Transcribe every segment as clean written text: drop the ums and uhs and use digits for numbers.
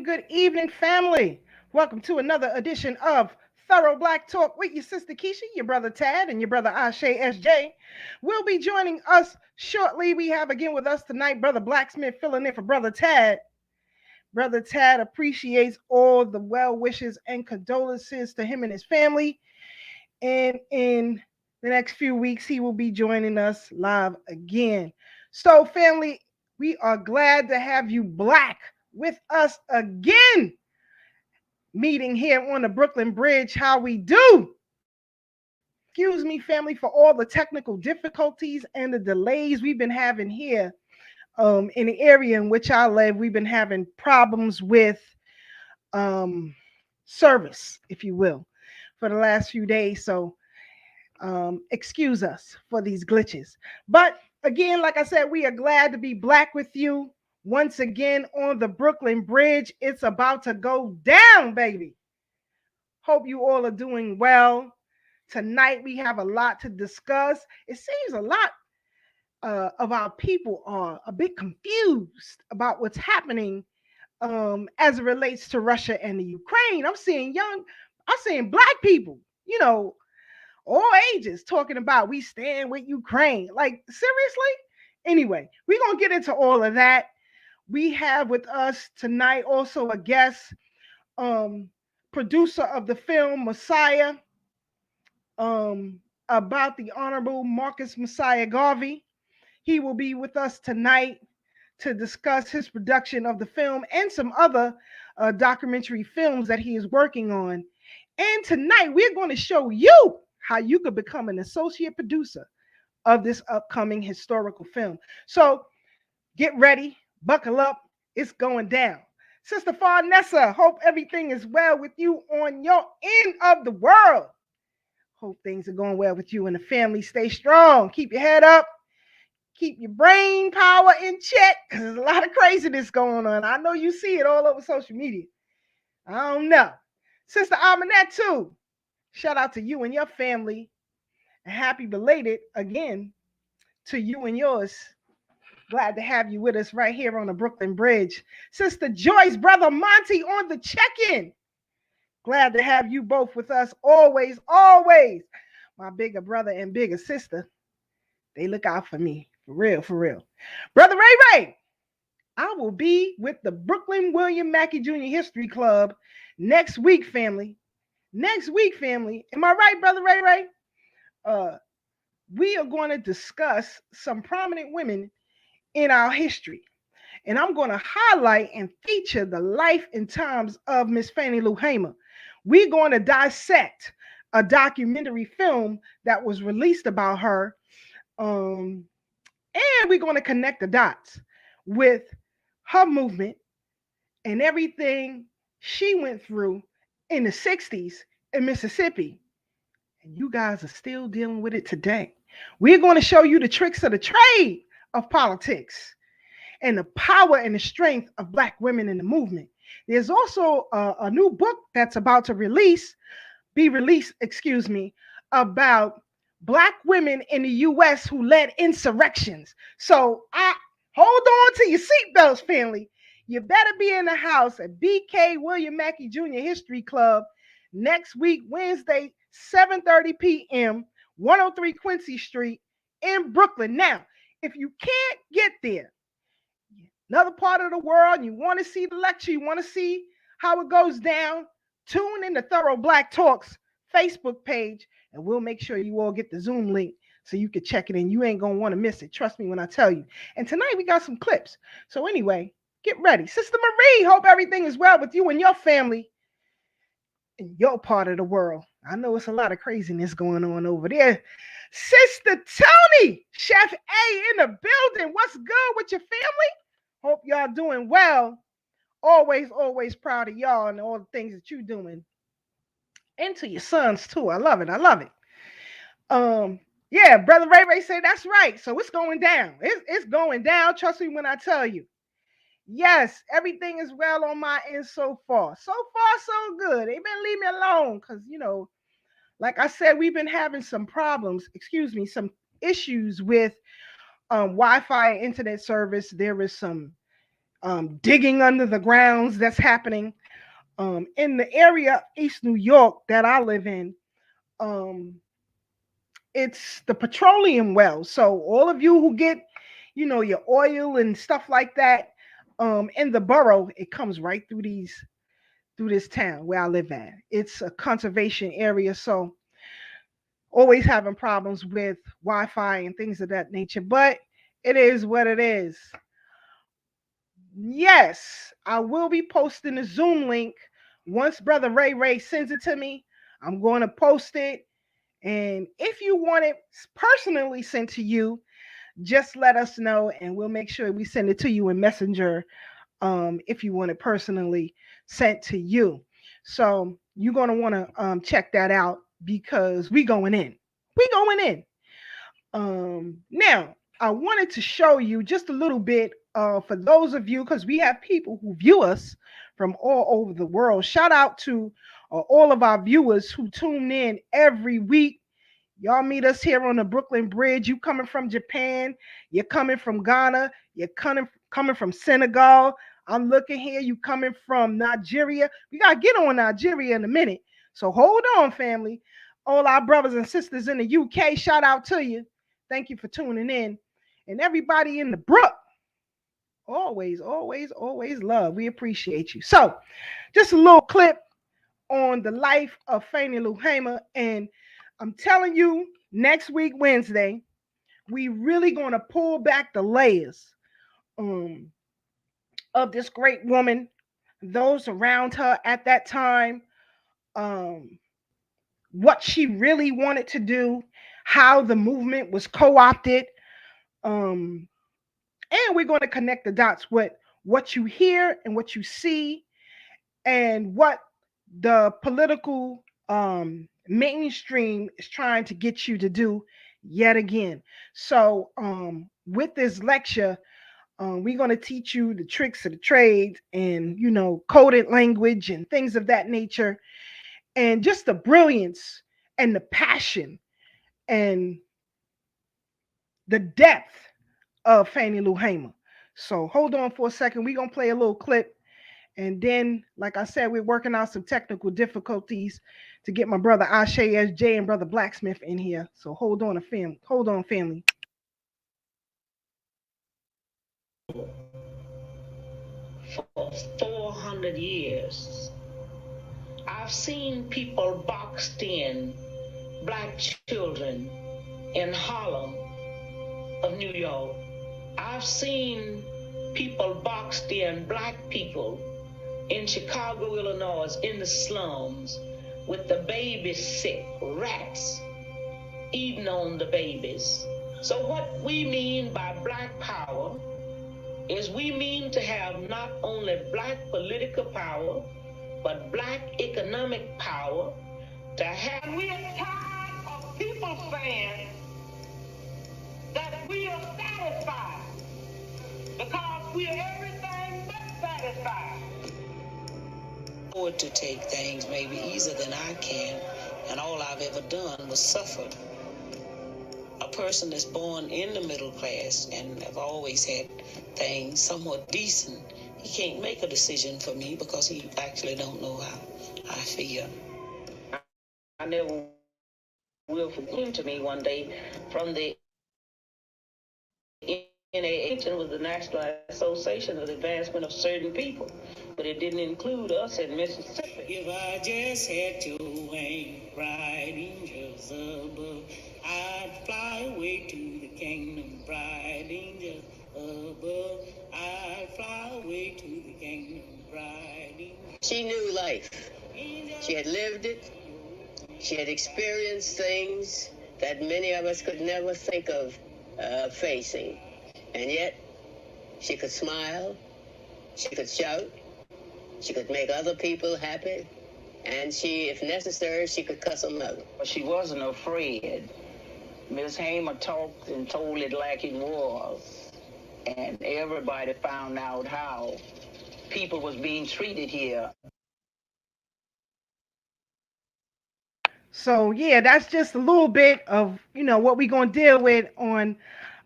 Good evening, family. Welcome to another edition of Thorough Black Talk with your sister Keisha, your brother Tad, and your brother Ashe SJ. Will be joining us shortly. We have again with us tonight Brother Blacksmith filling in for Brother Tad. Brother Tad appreciates all the well wishes and condolences to him and his family. And in the next few weeks, he will be joining us live again. So, family, we are glad to have you black with us again. Meeting here on the Brooklyn Bridge. How we do? Excuse me, family, for all the technical difficulties and the delays we've been having here in the area in which I live. We've been having problems with service, if you will, for the last few days. So excuse us for these glitches. But again, like I said, we are glad to be black with you once again on the Brooklyn Bridge. It's about to go down, baby. Hope you all are doing well. Tonight we have a lot to discuss. It seems a lot of our people are a bit confused about what's happening as it relates to Russia and the Ukraine. I'm seeing black people, all ages talking about we stand with Ukraine. Like, seriously? Anyway, we're going to get into all of that. We have with us tonight also a guest, producer of the film Mosiah, about the Honorable Marcus Mosiah Garvey. He will be with us tonight to discuss his production of the film and some other documentary films that he is working on. And tonight we're going to show you how you could become an associate producer of this upcoming historical film. So get ready, buckle up, it's going down. Sister Farnessa, hope everything is well with you on your end of the world. Hope things are going well with you and the family. Stay strong, keep your head up, keep your brain power in check, because there's a lot of craziness going on. I know you see it all over social media. I don't know. Sister Aminette too, shout out to you and your family. And happy belated again to you and yours. Glad to have you with us right here on the Brooklyn Bridge. Sister Joyce, Brother Monty on the check-in. Glad to have you both with us always, always. My bigger brother and bigger sister, they look out for me. For real, for real. Brother Ray, I will be with the Brooklyn William Mackey Jr. History Club next week, family. Next week, family. Am I right, Brother Ray? We are going to discuss some prominent women in our history. And I'm going to highlight and feature the life and times of Miss Fannie Lou Hamer. We're going to dissect a documentary film that was released about her. And we're going to connect the dots with her movement and everything she went through in the 60s in Mississippi. And you guys are still dealing with it today. We're going to show you the tricks of the trade of politics and the power and the strength of Black women in the movement. There's also a new book that's about to be released, about Black women in the U.S. who led insurrections. So hold on to your seatbelts, family. You better be in the house at BK William Mackey Jr. History Club next week, Wednesday, 7:30 p.m., 103 Quincy Street in Brooklyn. Now, if you can't get there, another part of the world, you want to see the lecture, you want to see how it goes down, tune in to Thorough Black Talks Facebook page, and we'll make sure you all get the Zoom link so you can check it in. You ain't going to want to miss it. Trust me when I tell you. And tonight we got some clips. So anyway, get ready. Sister Marie, hope everything is well with you and your family in your part of the world. I know it's a lot of craziness going on over there. Sister Tony, Chef A in the building. What's good with your family? Hope y'all doing well always proud of y'all and all the things that you're doing. And to your sons too. I love it. I love it. Yeah, brother Ray said that's right. So it's going down. It's going down. Trust me when I tell you. Yes, everything is well on my end so far. So far, so good. They been leave me alone because like I said, we've been having some problems. Excuse me, some issues with Wi-Fi and internet service. There is some digging under the grounds that's happening in the area of East New York that I live in. It's the petroleum well. So all of you who get, your oil and stuff like that, in the borough, it comes right through this town where I live at. It's a conservation area, so always having problems with Wi-Fi and things of that nature. But it is what it is. Yes, I will be posting the Zoom link once Brother Ray sends it to me. I'm going to post it. And if you want it personally sent to you, just let us know and we'll make sure we send it to you in Messenger if you want it personally sent to you. So you're going to want to check that out because we going in. We going in. Now, I wanted to show you just a little bit for those of you, because we have people who view us from all over the world. Shout out to all of our viewers who tune in every week. Y'all meet us here on the Brooklyn Bridge. You coming from Japan, you're coming from Ghana, you're coming from Senegal. I'm looking here, you coming from Nigeria. We got to get on Nigeria in a minute. So hold on, family. All our brothers and sisters in the UK, shout out to you. Thank you for tuning in. And everybody in the Brook, always love. We appreciate you. So just a little clip on the life of Fannie Lou Hamer. And I'm telling you, next week, Wednesday, we really going to pull back the layers of this great woman, those around her at that time, what she really wanted to do, how the movement was co-opted, and we're going to connect the dots with what you hear and what you see and what the political mainstream is trying to get you to do yet again. So with this lecture, we're going to teach you the tricks of the trade and, coded language and things of that nature, and just the brilliance and the passion and the depth of Fannie Lou Hamer. So hold on for a second. We're going to play a little clip. And then, like I said, we're working out some technical difficulties to get my brother Ashe SJ and brother Blacksmith in here. So hold on, family. Hold on, family. For 400 years, I've seen people boxed in, black children in Harlem of New York. I've seen people boxed in, black people in Chicago, Illinois, in the slums, with the babies sick, rats eating on the babies. So what we mean by black power is we mean to have not only black political power, but black economic power to have. We are tired of people saying that we are satisfied because we are everything but satisfied. To take things maybe easier than I can, and all I've ever done was suffer. A person that's born in the middle class and have always had things somewhat decent, he can't make a decision for me because he actually don't know how I feel. I never will forget to me one day from the NAH was the National Association of the Advancement of Certain People, but it didn't include us in Mississippi. If I just had your wings, bright angels above, I'd fly away to the kingdom, bright angels above, I'd fly away to the kingdom, bright angels. She knew life. She had lived it. She had experienced things that many of us could never think of facing. And yet, she could smile, she could shout, She could make other people happy, and she, if necessary, she could cuss them out. She wasn't afraid. Miss Hamer talked and told it like it was, and everybody found out how people was being treated here. So yeah, that's just a little bit of what we're gonna deal with on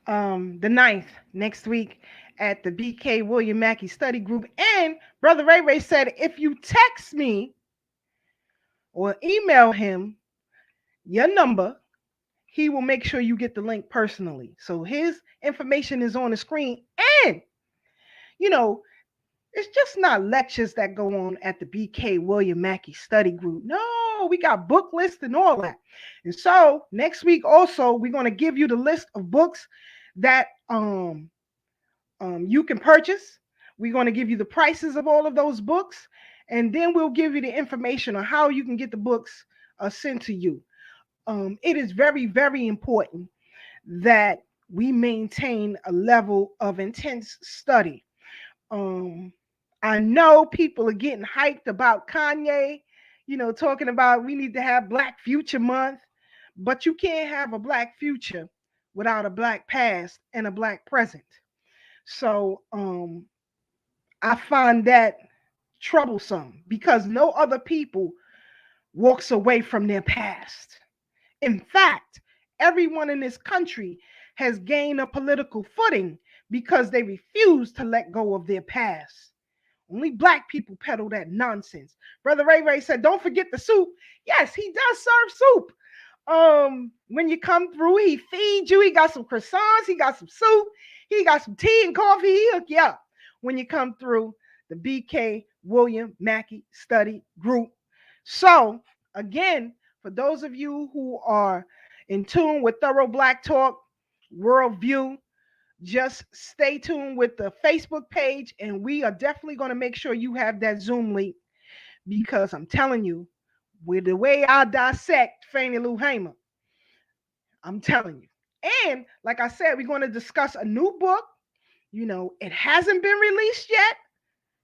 the 9th next week at the BK William Mackey Study Group. And Brother Ray Ray said if you text me or email him your number, he will make sure you get the link personally. So his information is on the screen. And you know, it's just not lectures that go on at the BK William Mackey Study Group. No, we got book lists and all that. And so next week also, we're going to give you the list of books that you can purchase. We're going to give you the prices of all of those books. And then we'll give you the information on how you can get the books sent to you. It is very, very important that we maintain a level of intense study. I know people are getting hyped about Kanye, talking about we need to have Black Future Month, but you can't have a Black future without a Black past and a Black present. So I find that troublesome because no other people walks away from their past. In fact, everyone in this country has gained a political footing because they refuse to let go of their past. Only Black people peddle that nonsense. Brother Ray Ray said, don't forget the soup. Yes, he does serve soup. When you come through, he feeds you. He got some croissants. He got some soup. He got some tea and coffee. He hook you up when you come through the BK William Mackey Study Group. So, again, for those of you who are in tune with Thorough Black Talk Worldview, just stay tuned with the Facebook page, and we are definitely going to make sure you have that Zoom link because I'm telling you, with the way I dissect Fannie Lou Hamer, I'm telling you. And like I said, we're going to discuss a new book. It hasn't been released yet.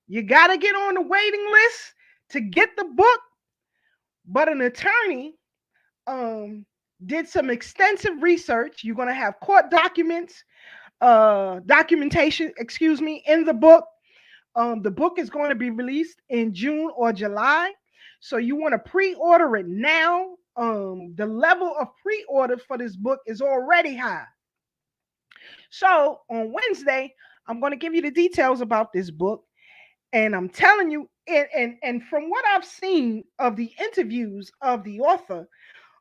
You got to get on the waiting list to get the book. But an attorney did some extensive research. You're going to have court documentation, in the book. The book is going to be released in June or July. So you want to pre-order it now. The level of pre-order for this book is already high. So on Wednesday, I'm going to give you the details about this book. And I'm telling you, and from what I've seen of the interviews of the author,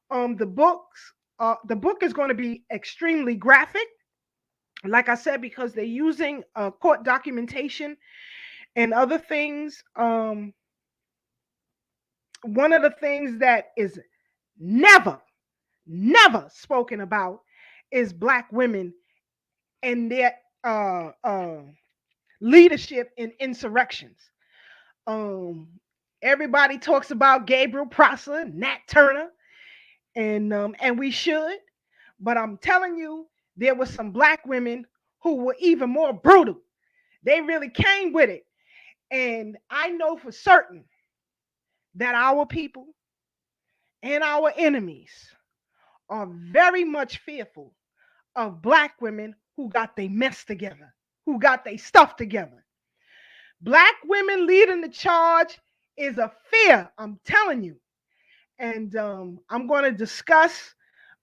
the book is going to be extremely graphic. Like I said, because they're using court documentation and other things. One of the things that is never spoken about is Black women and their leadership in insurrections. Everybody talks about Gabriel Prosser, Nat Turner, and we should, but I'm telling you, there were some Black women who were even more brutal. They really came with it. And I know for certain that our people and our enemies are very much fearful of Black women who got their mess together, who got their stuff together. Black women leading the charge is a fear, I'm telling you. And I'm going to discuss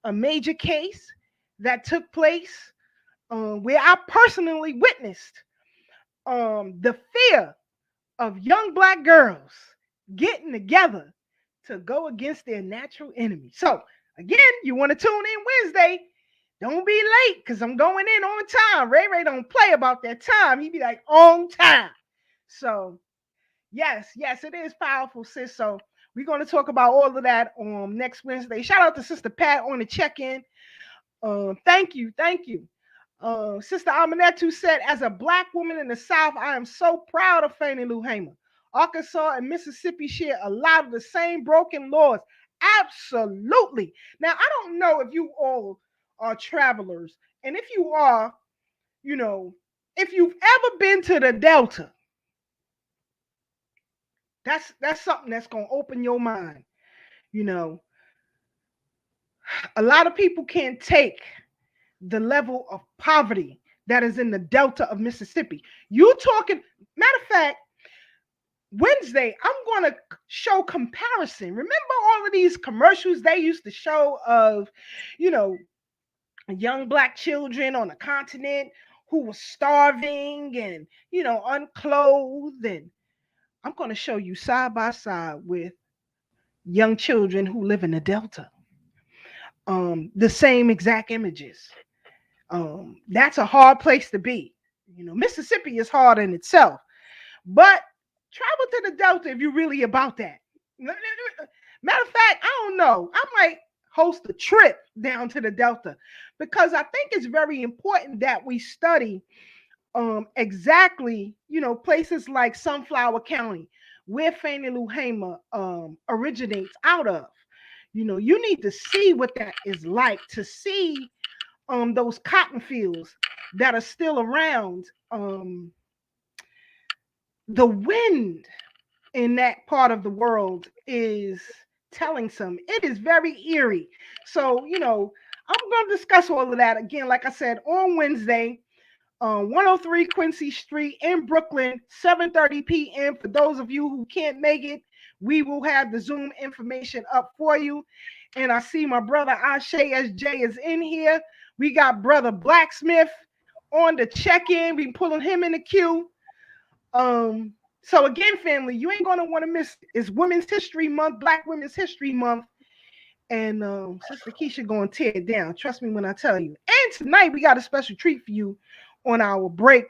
a major case that took place where I personally witnessed the fear of young Black girls getting together to go against their natural enemy. So, again, you want to tune in Wednesday. Don't be late because I'm going in on time. Ray Ray don't play about that time. He be like, on time. So, yes, it is powerful, sis. So, we're going to talk about all of that on next Wednesday. Shout out to Sister Pat on the check-in. Thank you. Sister Aminetu said, as a Black woman in the South, I am so proud of Fannie Lou Hamer. Arkansas and Mississippi share a lot of the same broken laws. Absolutely. Now, I don't know if you all are travelers, and if you are, if you've ever been to the Delta, That's something that's gonna open your mind. You know, a lot of people can't take the level of poverty that is in the Delta of Mississippi. You talking, matter of fact, Wednesday, I'm going to show comparison. Remember all of these commercials they used to show of, you know, young black children on the continent who were starving and, you know, unclothed. And I'm going to show you side by side with young children who live in the Delta. The same exact images. That's a hard place to be. You know, Mississippi is hard in itself, but travel to the Delta if you're really about that. Matter of fact, I don't know. I might host a trip down to the Delta because I think it's very important that we study exactly, you know, places like Sunflower County, where Fannie Lou Hamer originates out of. You know, you need to see what that is like, to see those cotton fields that are still around. The wind in that part of the world is telling some. It is very eerie. So, you know, I'm going to discuss all of that again, like I said, on Wednesday, 103 Quincy Street in Brooklyn, 7:30 p.m. For those of you who can't make it, we will have the Zoom information up for you. And I see my brother Ashe SJ is in here. We got brother Blacksmith on the check-in. We pulling him in the queue. So again, family, you ain't gonna want to miss it. It's Women's History Month, Black Women's History Month. And Sister Keisha gonna tear it down. Trust me when I tell you. And tonight we got a special treat for you on our break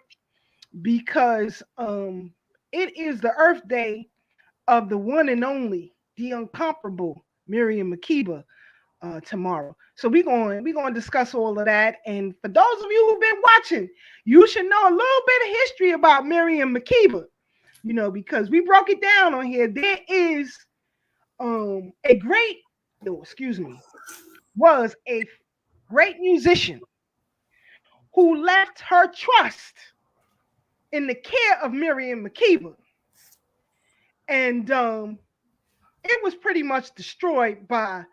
because it is the Earth Day of the one and only, the incomparable Miriam Makeba tomorrow. So we're going to discuss all of that. And for those of you who've been watching, you should know a little bit of history about Miriam Makeba, you know, because we broke it down on here. There is was a great musician who left her trust in the care of Miriam Makeba. And it was pretty much destroyed by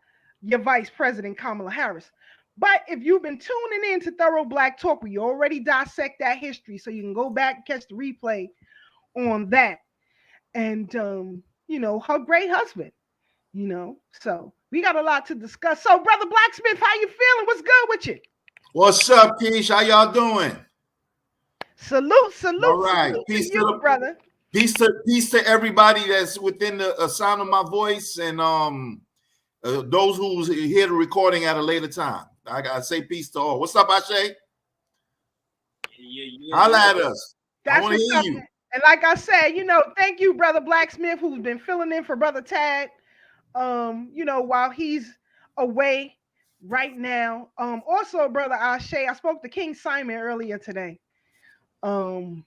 your Vice President Kamala Harris. But if you've been tuning in to Thorough Black Talk, we already dissect that history, so you can go back and catch the replay on that. And you know, her great husband, you know. So we got a lot to discuss. So, Brother Blacksmith, how you feeling? What's good with you? What's up, Keish? How y'all doing? Salute. All right. Salute Peace to you, brother. Peace to everybody that's within the sound of my voice, and those who's hear the recording at a later time. I gotta say peace to all. What's up, Ashe? Yeah. Holla at us. That's I want to hear up. you. And like I said, you know, thank you, Brother Blacksmith, who's been filling in for Brother Tad, you know, while he's away right now. Also, Brother Ashe, I spoke to King Simon earlier today. I'm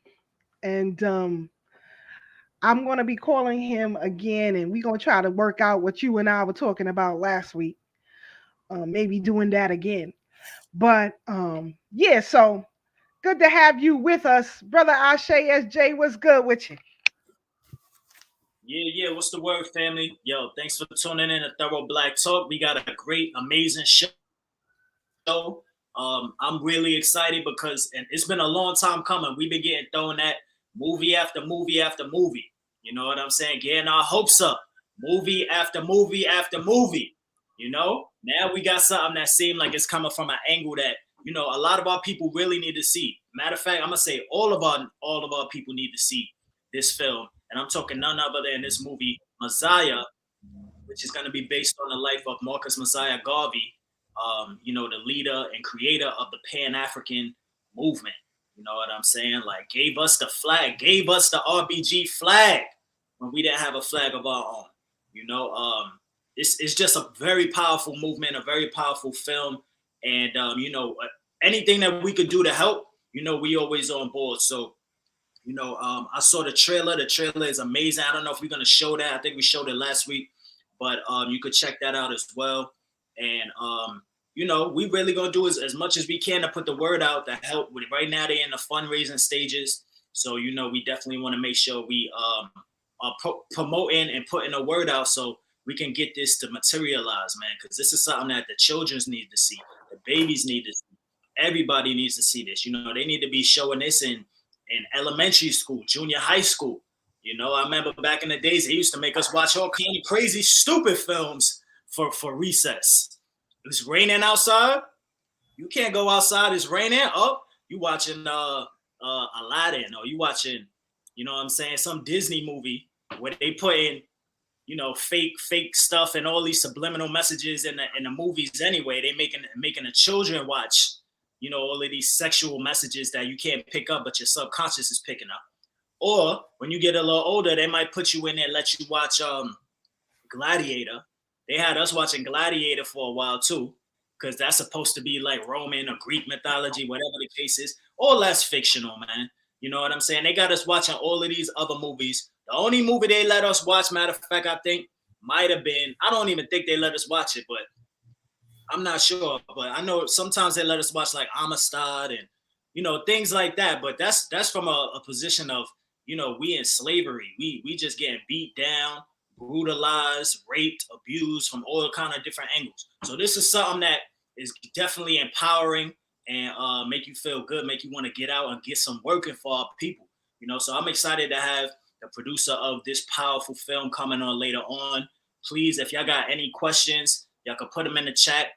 going to be calling him again, and we're going to try to work out what you and I were talking about last week. Maybe doing that again. But yeah, so good to have you with us. Brother Ashe SJ, what's good with you? Yeah. What's the word, family? Yo, thanks for tuning in to Thorough Black Talk. We got a great, amazing show. I'm really excited because it's been a long time coming. We've been getting thrown at movie after movie after movie. You know what I'm saying? Getting our hopes up. Movie after movie after movie. You know? Now we got something that seemed like it's coming from an angle that, you know, a lot of our people really need to see. Matter of fact, I'm gonna say all of our people need to see this film. And I'm talking none other than this movie, Mosiah, which is gonna be based on the life of Marcus Mosiah Garvey, you know, the leader and creator of the Pan-African movement. You know what I'm saying? Like, gave us the flag, gave us the RBG flag when we didn't have a flag of our own. You know, it's just a very powerful movement, a very powerful film. And, you know, anything that we could do to help, you know, we always on board. So, you know, I saw the trailer. The trailer is amazing. I don't know if we're going to show that. I think we showed it last week. But you could check that out as well. And, you know, we really going to do as much as we can to put the word out to help with it. Right now, they're in the fundraising stages. So, you know, we definitely want to make sure we promoting and putting a word out so we can get this to materialize, man, because this is something that the children's need to see, the babies need to see, everybody needs to see this. You know, they need to be showing this in elementary school, junior high school. You know, I remember back in the days, they used to make us watch all kind of crazy, stupid films for recess. It's raining outside. You can't go outside. It's raining. Oh, you watching Aladdin, or you watching, you know what I'm saying, some Disney movie where they put in, you know, fake stuff and all these subliminal messages in the movies anyway. They making the children watch, you know, all of these sexual messages that you can't pick up, but your subconscious is picking up. Or when you get a little older, they might put you in there, let you watch Gladiator. They had us watching Gladiator for a while too, because that's supposed to be like Roman or Greek mythology, whatever the case is. All that's fictional, man. You know what I'm saying? They got us watching all of these other movies. The only movie they let us watch, matter of fact, I think might have been, I don't even think they let us watch it, but I'm not sure. But I know sometimes they let us watch like Amistad and, you know, things like that. But that's from a position of, you know, we in slavery. We just getting beat down, brutalized, raped, abused from all kind of different angles. So this is something that is definitely empowering and make you feel good, make you want to get out and get some working for our people. You know, so I'm excited to have the producer of this powerful film coming on later on. Please, if y'all got any questions, y'all can put them in the chat.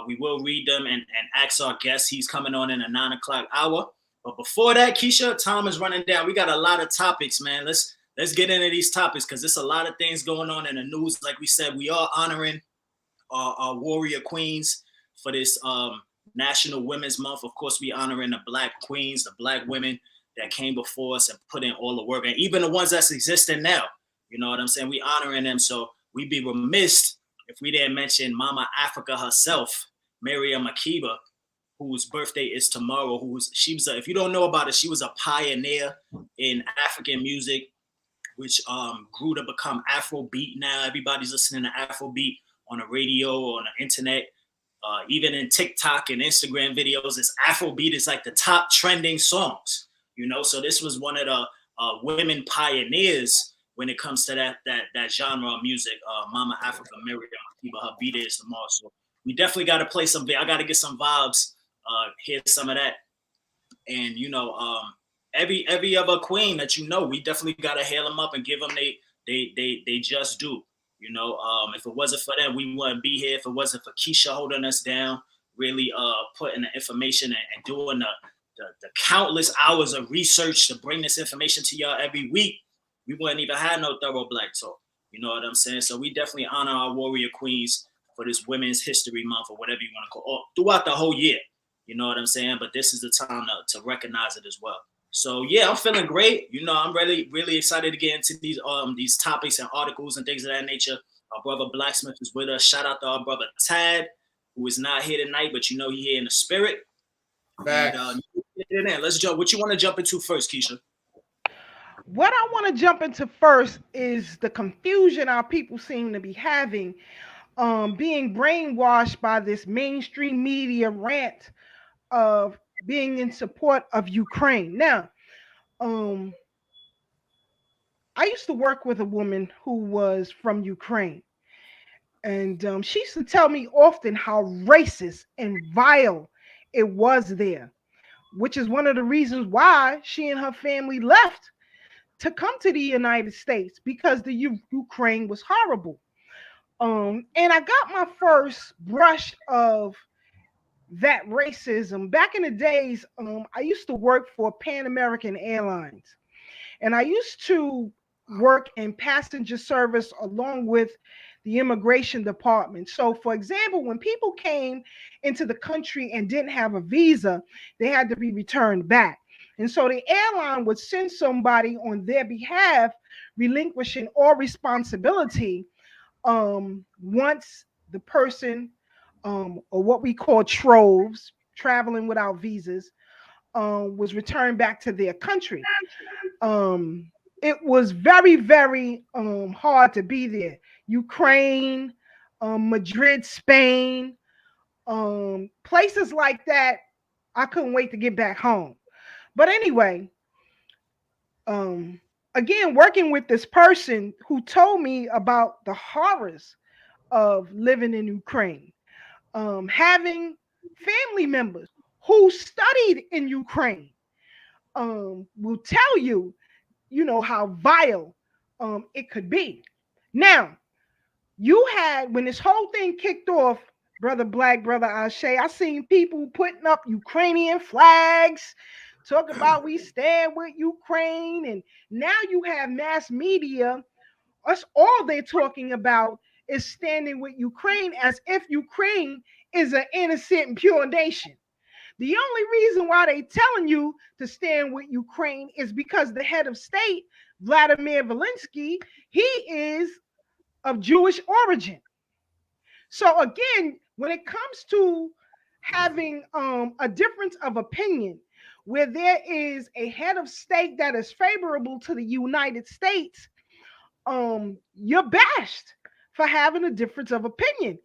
We will read them and ask our guest. He's coming on in the 9 o'clock hour. But before that, Keisha, time is running down. We got a lot of topics, man. Let's get into these topics because there's a lot of things going on in the news. Like we said, we are honoring our warrior queens for this National Women's Month. Of course, we honoring the Black queens, the Black women that came before us and put in all the work, and even the ones that's existing now. You know what I'm saying? We honoring them, so we'd be remiss if we didn't mention Mama Africa herself, Miriam Makeba, whose birthday is tomorrow. If you don't know about it, she was a pioneer in African music, which grew to become Afrobeat. Now everybody's listening to Afrobeat on the radio, on the internet, even in TikTok and Instagram videos. It's Afrobeat is like the top trending songs, you know. So this was one of the women pioneers when it comes to that genre of music. Mama Africa, Miriam Makeba, her birthday is tomorrow. So we definitely got to play some. I got to get some vibes. Hear some of that, and you know, every other queen that you know, we definitely gotta hail them up and give them they just do. You know, if it wasn't for them, we wouldn't be here. If it wasn't for Keisha holding us down, really putting the information and doing the countless hours of research to bring this information to y'all every week, we wouldn't even have no thorough Black Talk. You know what I'm saying? So we definitely honor our warrior queens for this Women's History Month or whatever you want to call it, throughout the whole year. You know what I'm saying? But this is the time to recognize it as well. So yeah, I'm feeling great. You know, I'm really, really excited to get into these topics and articles and things of that nature. Our brother Blacksmith is with us. Shout out to our brother Tad, who is not here tonight, but you know he's here in the spirit. And, let's jump. What you want to jump into first, Keisha? What I want to jump into first is the confusion our people seem to be having, being brainwashed by this mainstream media rant of being in support of Ukraine. Now, I used to work with a woman who was from Ukraine, and she used to tell me often how racist and vile it was there, which is one of the reasons why she and her family left to come to the United States, because the Ukraine was horrible. And I got my first brush of that racism back in the days. I used to work for Pan American Airlines, and I used to work in passenger service along with the immigration department. So for example, when people came into the country and didn't have a visa, they had to be returned back. And so the airline would send somebody on their behalf, relinquishing all responsibility once the person, or what we call troves, traveling without visas, was returned back to their country. It was very, very hard to be there. Ukraine, Madrid, Spain, places like that. I couldn't wait to get back home. But anyway, a again, working with this person who told me about the horrors of living in Ukraine, having family members who studied in Ukraine, will tell you, how vile it could be. Now, you had, when this whole thing kicked off, Brother Black, Brother Ashe, I seen people putting up Ukrainian flags, talk about we stand with Ukraine, and now you have mass media. Us all they're talking about is standing with Ukraine, as if Ukraine is an innocent and pure nation. The only reason why they telling you to stand with Ukraine is because the head of state, Vladimir Zelenskyy, he is of Jewish origin. So again, when it comes to having a difference of opinion, where there is a head of state that is favorable to the United States, you're bashed for having a difference of opinion.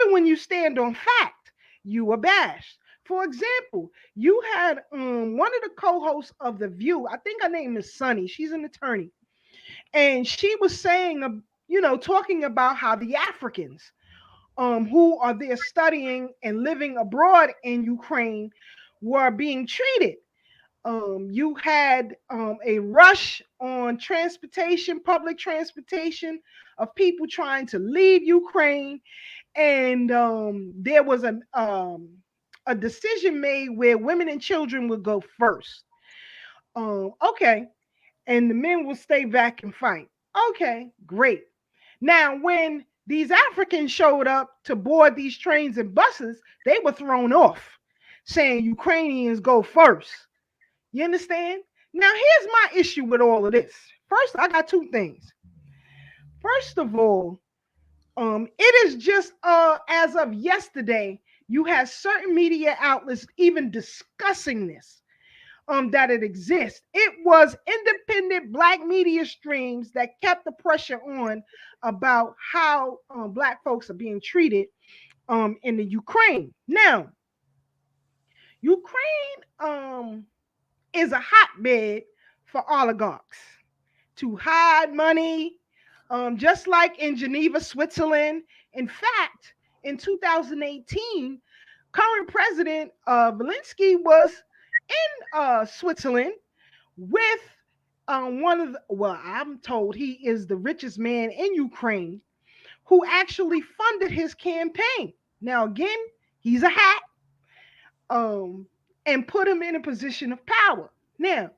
Even when you stand on fact, you are bashed. For example, you had one of the co-hosts of The View, I think her name is Sunny, she's an attorney, and she was saying, talking about how the Africans who are there studying and living abroad in Ukraine were being treated. You had a rush on transportation, public transportation, of people trying to leave Ukraine, and there was a decision made where women and children would go first. Okay, and the men will stay back and fight. Okay, great. Now, when these Africans showed up to board these trains and buses, they were thrown off, saying Ukrainians go first. You understand? Now, here's my issue with all of this. First, I got two things. First of all, it is just as of yesterday, you have certain media outlets even discussing this. That it exists. It was independent Black media streams that kept the pressure on about how Black folks are being treated in the Ukraine. Now, Ukraine is a hotbed for oligarchs to hide money, just like in Geneva, Switzerland. In fact, in 2018, current president Zelenskyy was in Switzerland with I'm told he is the richest man in Ukraine, who actually funded his campaign. Now, again, he's a hat, and put him in a position of power. Now,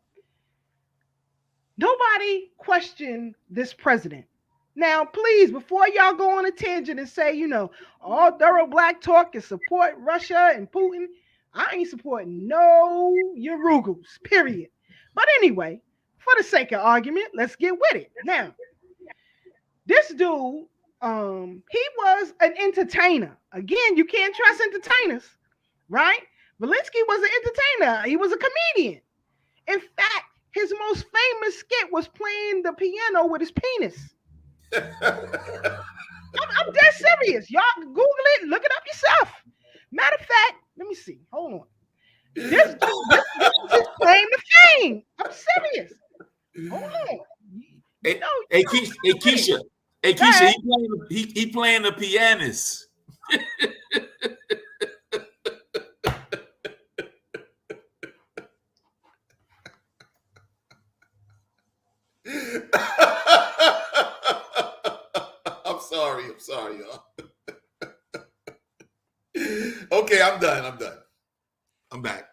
nobody questioned this president. Now, please, before y'all go on a tangent and say, all thorough Black talk is support Russia and Putin, I ain't supporting no Urugos, period. But anyway, for the sake of argument, let's get with it. Now, this dude, he was an entertainer. Again, you can't trust entertainers, right? Zelenskyy was an entertainer. He was a comedian. In fact, his most famous skit was playing the piano with his penis. I'm dead serious. Y'all Google it, look it up yourself. Matter of fact, let me see. Hold on. This is his claim to fame. I'm serious. Hold on. Hey, Keisha, he playing the pianist. I'm sorry, y'all. Okay, I'm done. I'm back.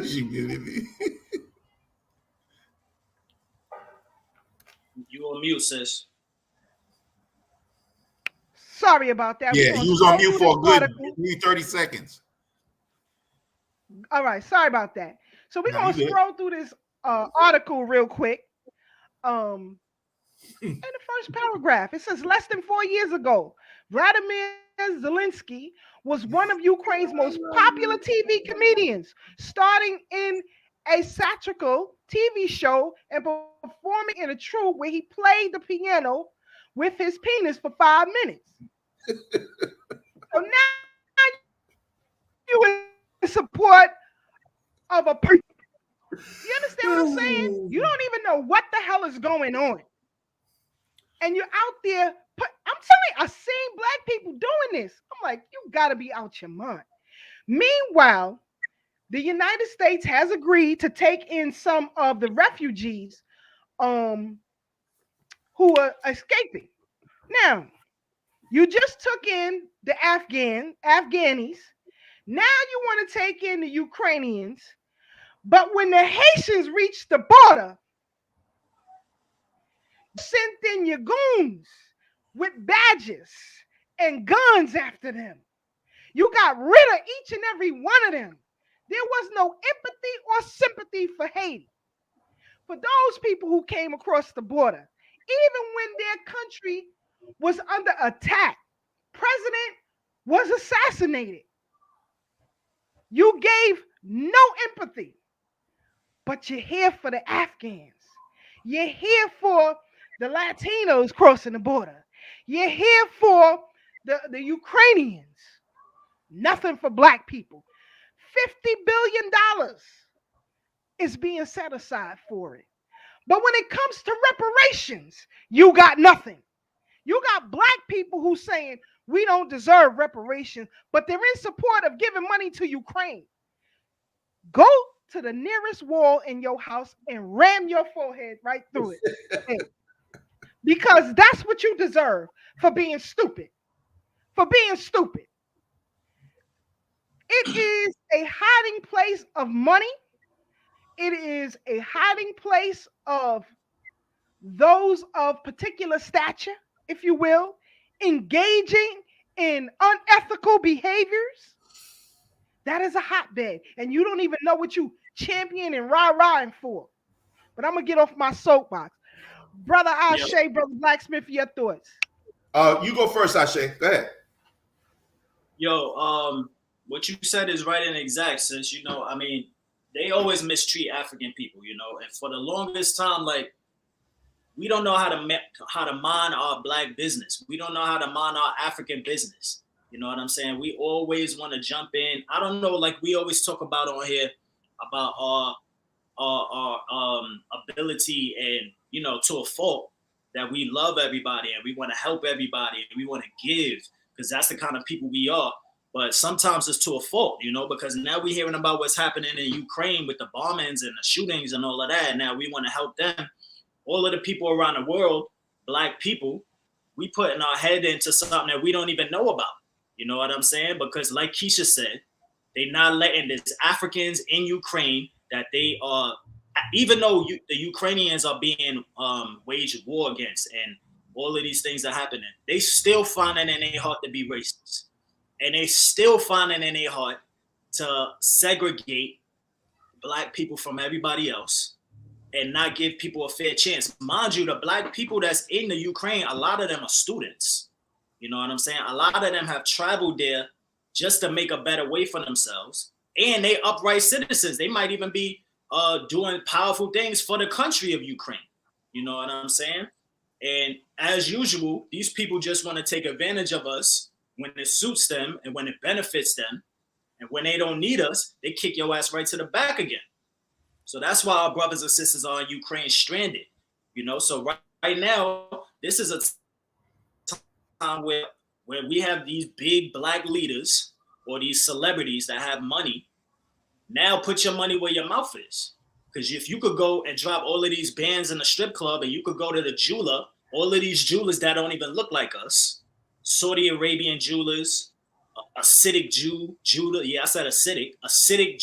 She muted me. You on mute, sis. Sorry about that. Yeah, he was on mute for a good 30 seconds. All right, sorry about that. So we're going to scroll through this article real quick. In the first paragraph, it says, less than 4 years ago, Vladimir Zelenskyy was one of Ukraine's most popular TV comedians, starting in a satirical TV show and performing in a troupe where he played the piano with his penis for 5 minutes. So now you in support of a person. You understand what I'm saying? You don't even know what the hell is going on. And you're out there, I'm telling you, I've seen black people doing this. I'm like, you gotta be out your mind. Meanwhile, the United States has agreed to take in some of the refugees who are escaping. Now, you just took in the Afghanis. Now you want to take in the Ukrainians. But when the Haitians reach the border, sent in your goons with badges and guns after them. You got rid of each and every one of them. There was no empathy or sympathy for Haiti. For those people who came across the border, even when their country was under attack, president was assassinated. You gave no empathy, but you're here for the Afghans. You're here for the Latinos crossing the border. You're here for the Ukrainians. Nothing for black people. $50 billion is being set aside for it. But when it comes to reparations, you got nothing. You got black people who saying we don't deserve reparations, but they're in support of giving money to Ukraine. Go to the nearest wall in your house and ram your forehead right through it. Because that's what you deserve for being stupid. For being stupid. It is a hiding place of money. It is a hiding place of those of particular stature, if you will, engaging in unethical behaviors. That is a hotbed. And you don't even know what you champion and rah-rahing for. But I'm going to get off my soapbox. Brother Ashe, Brother Blacksmith, your thoughts. You go first, Ashe. Go ahead. Yo, what you said is right and exact, sis. You know, I mean, they always mistreat African people, you know, and for the longest time, like, we don't know how to mind our black business. We don't know how to mind our African business. You know what I'm saying? We always want to jump in. I don't know, like we always talk about on here about our ability and, you know, to a fault that we love everybody and we want to help everybody and we want to give because that's the kind of people we are. But sometimes it's to a fault, you know, because now we're hearing about what's happening in Ukraine with the bombings and the shootings and all of that. Now we want to help them. All of the people around the world, black people, we putting our head into something that we don't even know about. You know what I'm saying? Because like Keisha said, they're not letting the Africans in Ukraine that they are, even though the Ukrainians are being waged war against and all of these things are happening, they still finding in their heart to be racist. And they still finding in their heart to segregate black people from everybody else and not give people a fair chance. Mind you, the black people that's in the Ukraine, a lot of them are students. You know what I'm saying? A lot of them have traveled there just to make a better way for themselves. And they upright citizens. They might even be doing powerful things for the country of Ukraine. You know what I'm saying? And as usual, these people just want to take advantage of us when it suits them and when it benefits them. And when they don't need us, they kick your ass right to the back again. So that's why our brothers and sisters are in Ukraine stranded. You know, so right now, this is a time where we have these big black leaders or these celebrities that have money. Now put your money where your mouth is. Because if you could go and drop all of these bands in the strip club and you could go to the jeweler, all of these jewelers that don't even look like us, Saudi Arabian jewelers, acidic jeweler, yeah, I said acidic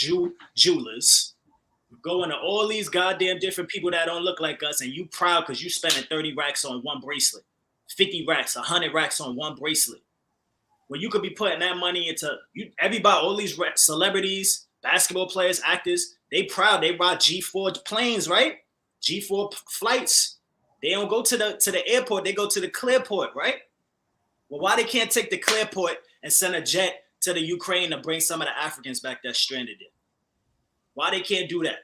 jewelers, going to all these goddamn different people that don't look like us and you proud because you spending 30 racks on one bracelet, 50 racks, 100 racks on one bracelet. When you could be putting that money into everybody, all these celebrities, basketball players, actors, they proud. They ride G4 planes, right? G4 flights. They don't go to the airport. They go to the Clearport, right? Well, why they can't take the Clearport and send a jet to the Ukraine to bring some of the Africans back that's stranded there? Why they can't do that?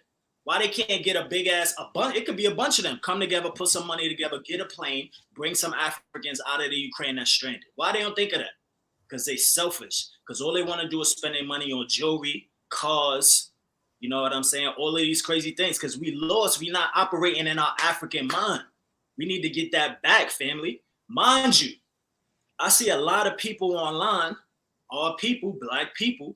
Why they can't get a big ass, it could be a bunch of them, come together, put some money together, get a plane, bring some Africans out of the Ukraine that's stranded. Why they don't think of that? because they selfish. Because all they want to do is spend their money on jewelry, cars, you know what I'm saying? All of these crazy things. Because we lost. We not operating in our African mind. We need to get that back, family. Mind you, I see a lot of people online, all people, black people,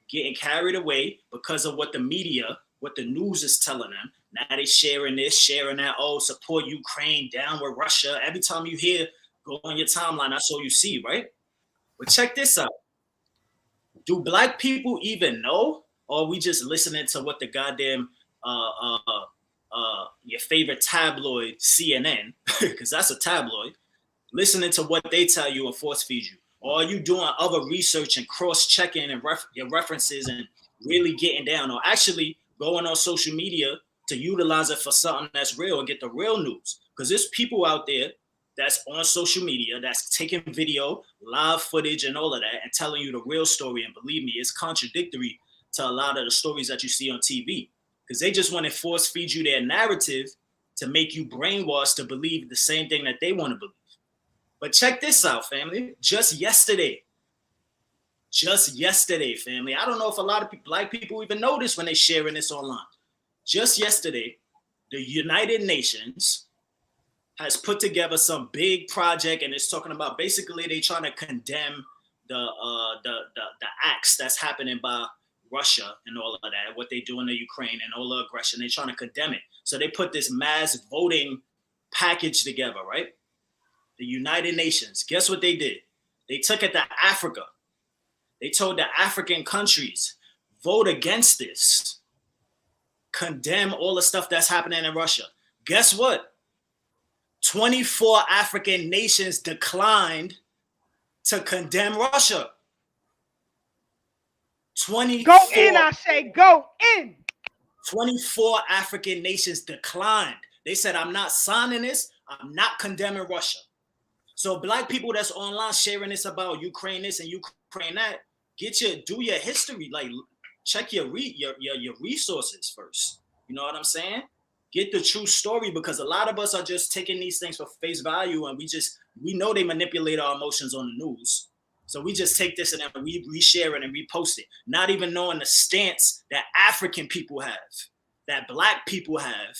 getting carried away because of what the media, what the news is telling them. Now they sharing this, sharing that. Oh, support Ukraine, down with Russia. Every time you hear, go on your timeline, that's all you see, right? But check this out. Do black people even know? Or are we just listening to what the goddamn your favorite tabloid, CNN, because that's a tabloid, listening to what they tell you and force feed you? Or are you doing other research and cross-checking and your references and really getting down, or actually going on social media to utilize it for something that's real and get the real news? Because there's people out there that's on social media that's taking video, live footage and all of that and telling you the real story. And believe me, it's contradictory to a lot of the stories that you see on TV, because they just want to force feed you their narrative to make you brainwashed to believe the same thing that they want to believe. But check this out, family. Just yesterday, family. I don't know if a lot of black people even notice when they're sharing this online. Just yesterday, the United Nations has put together some big project, and it's talking about basically they trying to condemn the acts that's happening by Russia and all of that, what they do in the Ukraine and all the aggression. They're trying to condemn it. So they put this mass voting package together, right? The United Nations. Guess what they did? They took it to Africa. They told the African countries, vote against this. Condemn all the stuff that's happening in Russia. Guess what? 24 African nations declined to condemn Russia. 24, go in, I say, go in. 24 African nations declined. They said, I'm not signing this. I'm not condemning Russia. So black people that's online sharing this about Ukraine this and Ukraine that, do your history, like check your resources first. You know what I'm saying? Get the true story, because a lot of us are just taking these things for face value, and we know they manipulate our emotions on the news. So we just take this and then we reshare it and repost it, not even knowing the stance that African people have, that black people have.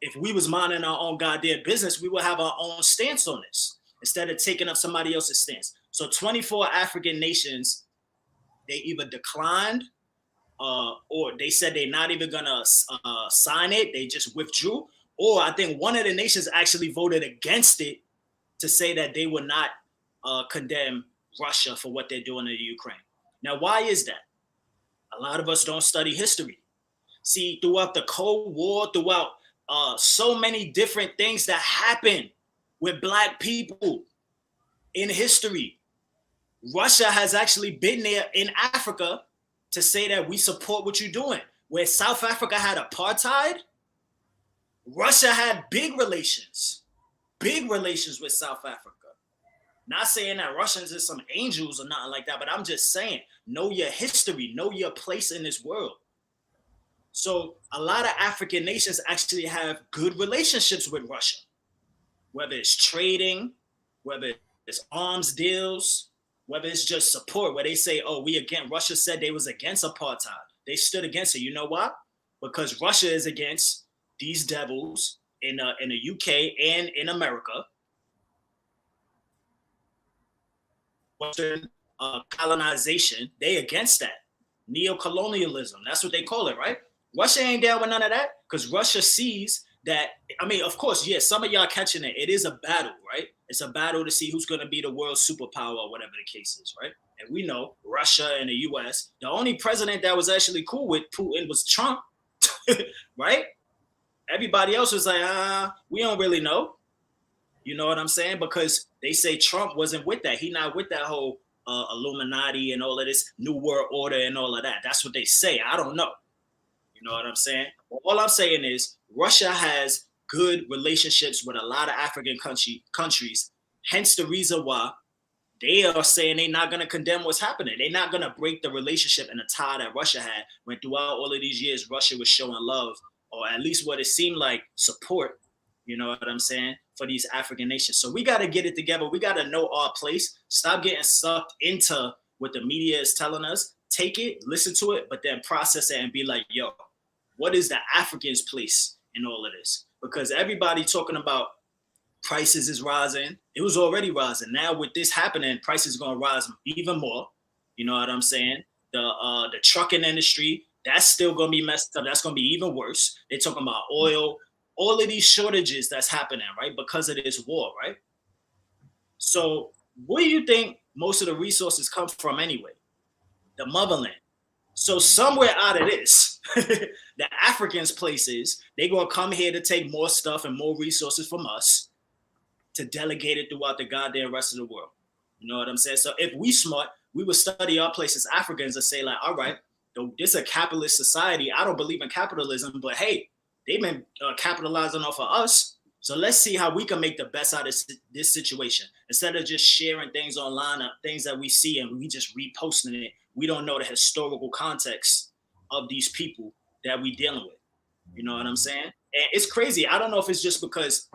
If we was minding our own goddamn business, we would have our own stance on this instead of taking up somebody else's stance. So 24 African nations, they either declined or they said they're not even gonna sign it. They just withdrew. Or I think one of the nations actually voted against it to say that they would not condemn Russia for what they're doing in the Ukraine. Now, why is that? A lot of us don't study history. See, throughout the Cold War, throughout so many different things that happened with black people in history, Russia has actually been there in Africa to say that we support what you're doing. Where South Africa had apartheid, Russia had big relations with South Africa. Not saying that Russians are some angels or nothing like that, but I'm just saying, know your history, know your place in this world. So a lot of African nations actually have good relationships with Russia, whether it's trading, whether it's arms deals, whether it's just support, where they say, oh, Russia said they was against apartheid. They stood against it. You know why? Because Russia is against these devils in the UK and in America. Western colonization, they against that. Neo-colonialism, that's what they call it, right? Russia ain't down with none of that, because Russia sees that, I mean, of course, yes, some of y'all catching it. It is a battle, right? It's a battle to see who's going to be the world superpower or whatever the case is, right? And we know Russia and the US, the only president that was actually cool with Putin was Trump, right? Everybody else was like, we don't really know. You know what I'm saying? Because they say Trump wasn't with that. He not with that whole Illuminati and all of this New World Order and all of that. That's what they say. I don't know. You know what I'm saying? Well, all I'm saying is Russia has good relationships with a lot of African countries. Hence the reason why they are saying they're not going to condemn what's happening. They're not going to break the relationship and the tie that Russia had when throughout all of these years, Russia was showing love, or at least what it seemed like support, you know what I'm saying, for these African nations. So we got to get it together. We got to know our place. Stop getting sucked into what the media is telling us. Take it, listen to it, but then process it and be like, yo, what is the African's place in all of this? Because everybody talking about prices is rising. It was already rising. Now with this happening, prices are going to rise even more. You know what I'm saying? The trucking industry, that's still going to be messed up. That's going to be even worse. They're talking about oil, all of these shortages that's happening, right? Because of this war, right? So where do you think most of the resources come from anyway? The motherland. So somewhere out of this, the Africans' places, they're going to come here to take more stuff and more resources from us to delegate it throughout the goddamn rest of the world. You know what I'm saying? So if we smart, we would study our place as Africans and say like, all right, this is a capitalist society. I don't believe in capitalism, but hey, they've been capitalizing off of us. So let's see how we can make the best out of this situation. Instead of just sharing things online, things that we see and we just reposting it, we don't know the historical context of these people that we dealing with. You know what I'm saying? And it's crazy. I don't know if it's just because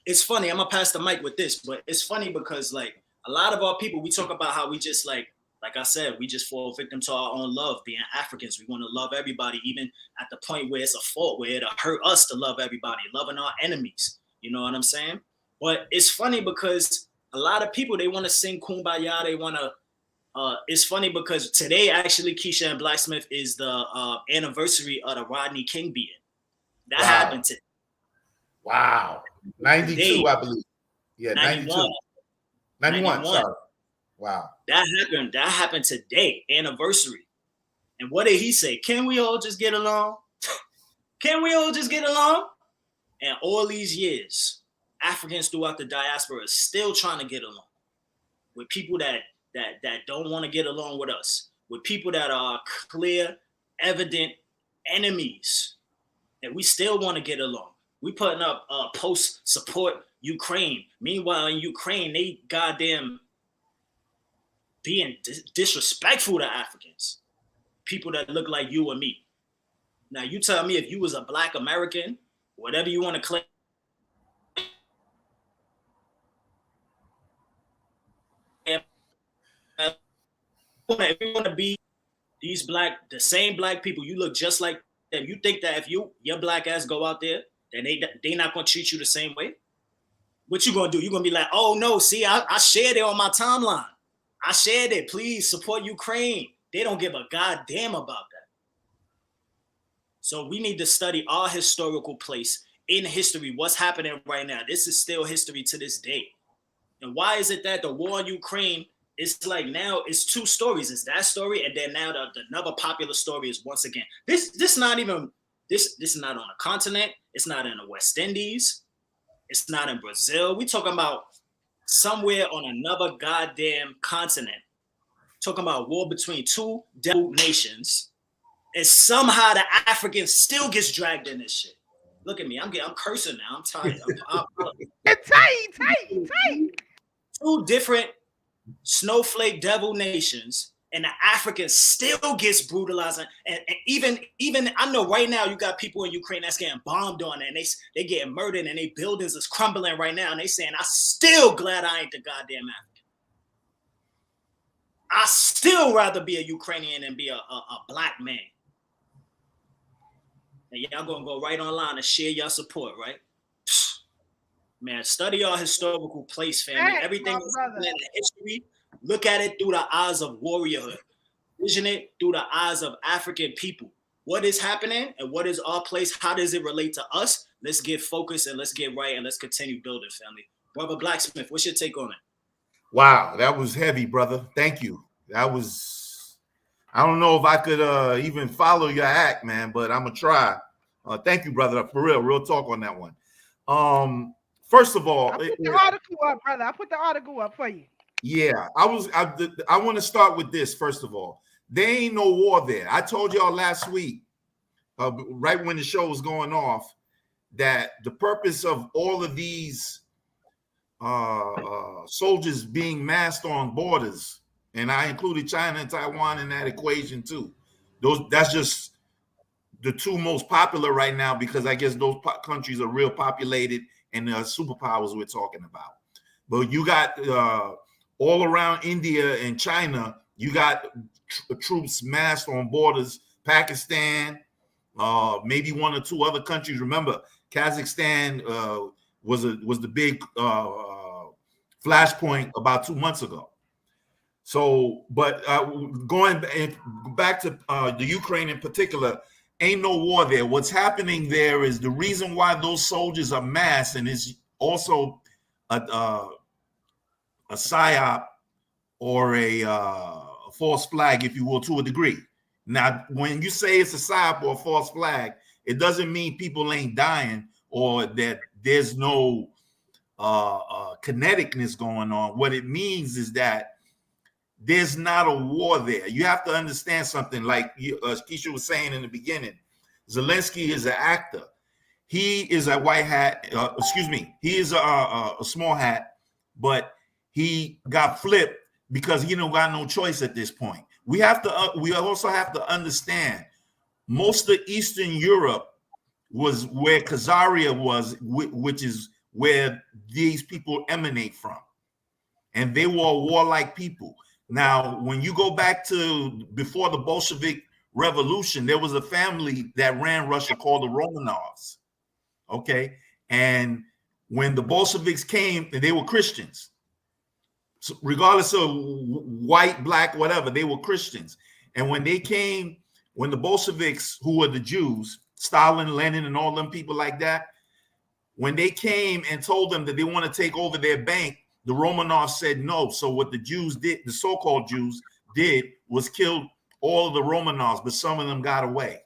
it's funny. I'm gonna pass the mic with this, but it's funny because like a lot of our people, we talk about how we just like I said, we just fall victim to our own love, being Africans. We want to love everybody, even at the point where it's a fault, where it'll hurt us to love everybody, loving our enemies. You know what I'm saying? But it's funny because a lot of people, they want to sing Kumbaya. They want to, it's funny because today, actually, Keisha and Blacksmith is the anniversary of the Rodney King beating. That happened today. Wow. 92, today. I believe. Yeah, 91. 91, sorry. Wow. That happened today, anniversary. And what did he say? Can we all just get along? Can we all just get along? And all these years, Africans throughout the diaspora are still trying to get along with people that don't want to get along with us, with people that are clear, evident enemies, and we still want to get along. We putting up posts support Ukraine. Meanwhile, in Ukraine, they goddamn being disrespectful to Africans, people that look like you and me. Now, you tell me if you was a Black American, whatever you want to claim, if you want to be the same Black people, you look just like them. You think that if your Black ass go out there, then they not gonna treat you the same way? What you gonna do? You gonna be like, oh no, see, I shared it on my timeline. I shared it. Please support Ukraine. They don't give a goddamn about that. So we need to study our historical place in history. What's happening right now? This is still history to this day. And why is it that the war in Ukraine, it's like now it's two stories. It's that story, and then now the another popular story is once again. This is not on a continent. It's not in the West Indies. It's not in Brazil. We talking about somewhere on another goddamn continent, talking about war between two devil nations, and somehow the African still gets dragged in this shit. Look at me, I'm cursing now. I'm tired. It's tight. Two different snowflake devil nations, and the African still gets brutalized. And even I know right now you got people in Ukraine that's getting bombed on, and they getting murdered, and their buildings is crumbling right now. And they saying, I still glad I ain't the goddamn African. I still rather be a Ukrainian than be a Black man. And y'all gonna go right online and share your support, right? Man, study our historical place, family. Everything is in history. Look at it through the eyes of warriorhood. Vision it through the eyes of African people. What is happening and what is our place? How does it relate to us? Let's get focused and let's get right and let's continue building, family. Brother Blacksmith, what's your take on it? Wow, that was heavy, brother. Thank you. That was, I don't know if I could even follow your act, man, but I'm gonna try. Thank you, brother. For real talk on that one. First of all, I put the article up, brother. I put the article up for you. Yeah, I want to start with this. First of all, there ain't no war there. I told y'all last week, right when the show was going off, that the purpose of all of these soldiers being massed on borders, and I included China and Taiwan in that equation too. That's just the two most popular right now because I guess those countries are real populated and the superpowers we're talking about. But you got all around India and China, you got troops massed on borders, Pakistan, maybe one or two other countries. Remember, Kazakhstan was the big flashpoint about 2 months ago. So, but going back to the Ukraine in particular, ain't no war there. What's happening there is the reason why those soldiers are massed, and is also a psyop or a false flag, if you will, to a degree. Now, when you say it's a psyop or a false flag, it doesn't mean people ain't dying or that there's no kineticness going on. What it means is that there's not a war there. You have to understand something, like Keisha was saying in the beginning. Zelenskyy is an actor. He is a white hat. He is a small hat, but he got flipped because he don't got no choice at this point. We also have to understand most of Eastern Europe was where Khazaria was, which is where these people emanate from, and they were a warlike people. Now, when you go back to before the Bolshevik Revolution, there was a family that ran Russia called the Romanovs. Okay. And when the Bolsheviks came, they were Christians. So regardless of white, black, whatever, they were Christians. And when they came, when the Bolsheviks, who were the Jews, Stalin, Lenin, and all them people like that, when they came and told them that they want to take over their bank, the Romanovs said no. So what the Jews did, the so-called Jews did, was kill all of the Romanovs, but some of them got away.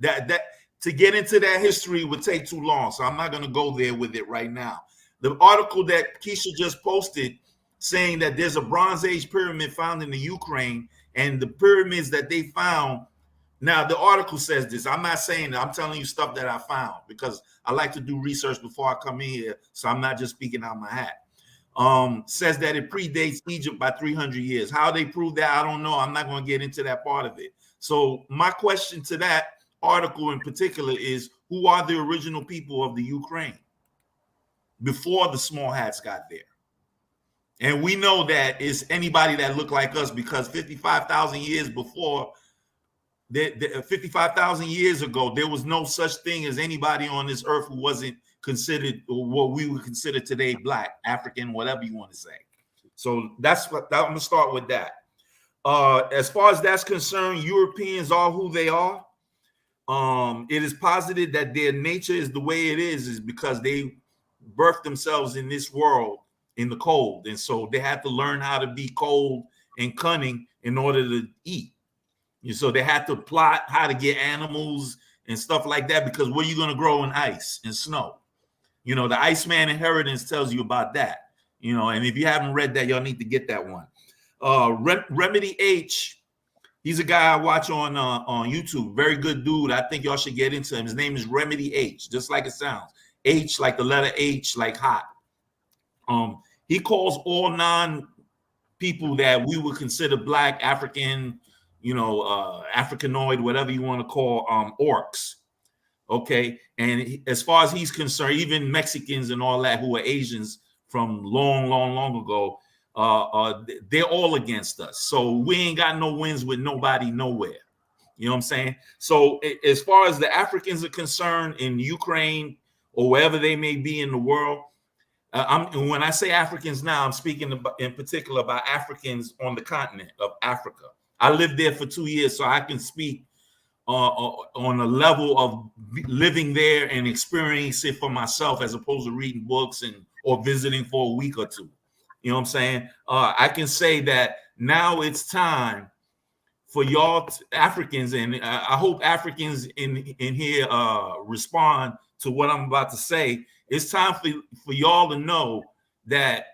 That to get into that history would take too long, so I'm not going to go there with it right now. The article that Keisha just posted saying that there's a Bronze Age pyramid found in the Ukraine, and the pyramids that they found. Now, the article says this. I'm not saying that. I'm telling you stuff that I found because I like to do research before I come in here, so I'm not just speaking out my hat. Says that it predates Egypt by 300 years. How they prove that, I don't know. I'm not going to get into that part of it. So my question to that article in particular is, who are the original people of the Ukraine before the small hats got there? And we know that it's anybody that looked like us, because 55,000 years before, 55,000 years ago, there was no such thing as anybody on this earth who wasn't considered, or what we would consider today, black, African, whatever you want to say. So that's what I'm gonna start with that. As far as that's concerned, Europeans are who they are. It is posited that their nature is the way it is because they birthed themselves in this world in the cold, and so they had to learn how to be cold and cunning in order to eat. So they had to plot how to get animals and stuff like that, because what are you going to grow in ice and snow? You know, the Iceman Inheritance tells you about that, you know, and if you haven't read that, y'all need to get that one. Remedy H, he's a guy I watch on YouTube. Very good dude. I think y'all should get into him. His name is Remedy H, just like it sounds. H, like the letter H, like hot. He calls all non-people that we would consider black, African, you know, Africanoid, whatever you want to call, orcs. Okay. And as far as he's concerned, even Mexicans and all that who are Asians from long ago, they're all against us. So we ain't got no wins with nobody nowhere. You know what I'm saying? So as far as the Africans are concerned in Ukraine or wherever they may be in the world, when I say Africans now, I'm speaking about, in particular about Africans on the continent of Africa. I lived there for 2 years, so I can speak on a level of living there and experiencing it for myself, as opposed to reading books or visiting for a week or two. You know what I'm saying? I can say that now it's time for y'all Africans, and I hope Africans in here respond to what I'm about to say. It's time for y'all to know that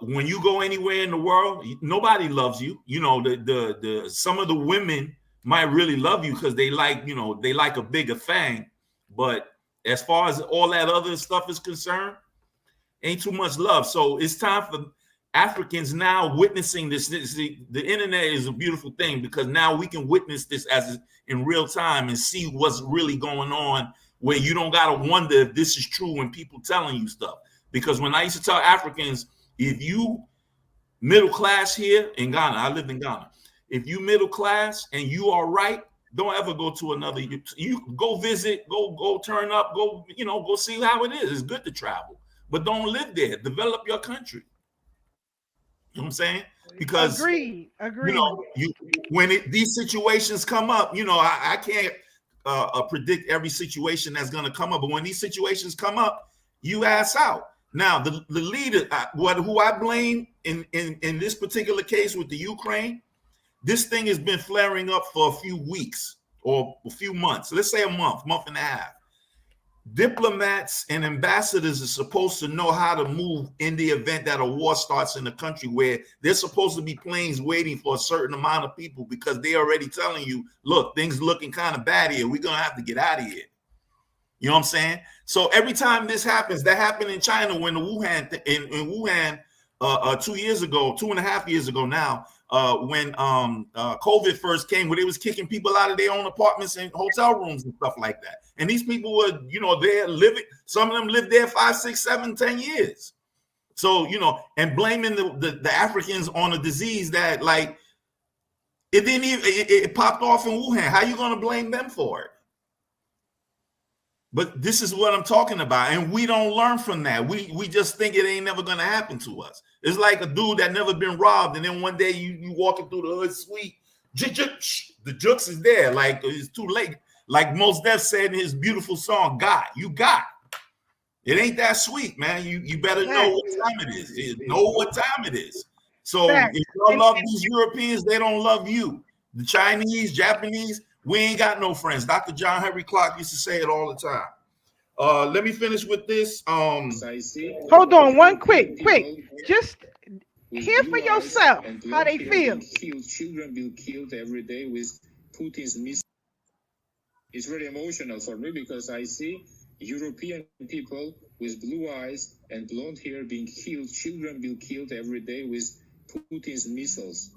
when you go anywhere in the world, nobody loves you. You know, the some of the women might really love you because they like, you know, they like a bigger thing. But as far as all that other stuff is concerned, ain't too much love. So it's time for Africans now witnessing this. The internet is a beautiful thing because now we can witness this as in real time and see what's really going on where you don't gotta wonder if this is true when people telling you stuff. Because when I used to tell Africans, if you middle class here in Ghana, I lived in Ghana. If you middle class and you are right, don't ever go to another. You go visit, go turn up, go see how it is. It's good to travel, but don't live there. Develop your country. You know what I'm saying? Because agreed. When these situations come up, I can't predict every situation that's going to come up. But when these situations come up, you ass out. Now, the leader, who I blame in this particular case with the Ukraine, this thing has been flaring up for a few weeks or a few months. Let's say a month and a half. Diplomats and ambassadors are supposed to know how to move in the event that a war starts in the country, where there's supposed to be planes waiting for a certain amount of people, because they're already telling you, look, things looking kind of bad here. We're going to have to get out of here. You know what I'm saying? So every time this happens, that happened in China when the Wuhan, in Wuhan 2 years ago, 2.5 years ago now, when COVID first came, where they was kicking people out of their own apartments and hotel rooms and stuff like that. And these people were, they're living, some of them lived there 5, 6, 7, 10 years. So, and blaming the Africans on a disease that, like, it didn't even, it popped off in Wuhan. How you going to blame them for it? But this is what I'm talking about. And we don't learn from that. We just think it ain't never going to happen to us. It's like a dude that never been robbed. And then one day you walking through the hood sweet. The jukes is there. Like, it's too late. Like Mos Def said in his beautiful song, you got. It ain't that sweet, man. You better know what time it is. Know what time it is. So if y'all love these Europeans, they don't love you. The Chinese, Japanese, we ain't got no friends. Dr. John Henry Clark used to say it all the time. Let me finish with this. Hold on, one quick. Just hear for yourself how they feel. Children being killed every day with Putin's missiles. It's very emotional for me, because I see European people with blue eyes and blonde hair being killed, children being killed every day with Putin's missiles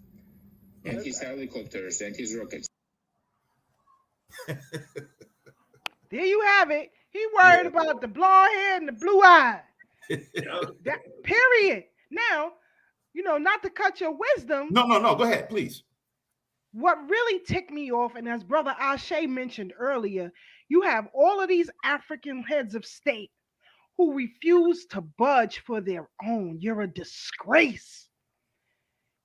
and his helicopters and his rockets. There you have it. He worried about the blonde hair and the blue eye. That period. Now, not to cut your wisdom. No. Go ahead, please. What really ticked me off, and as Brother Ashe mentioned earlier, you have all of these African heads of state who refuse to budge for their own. You're a disgrace.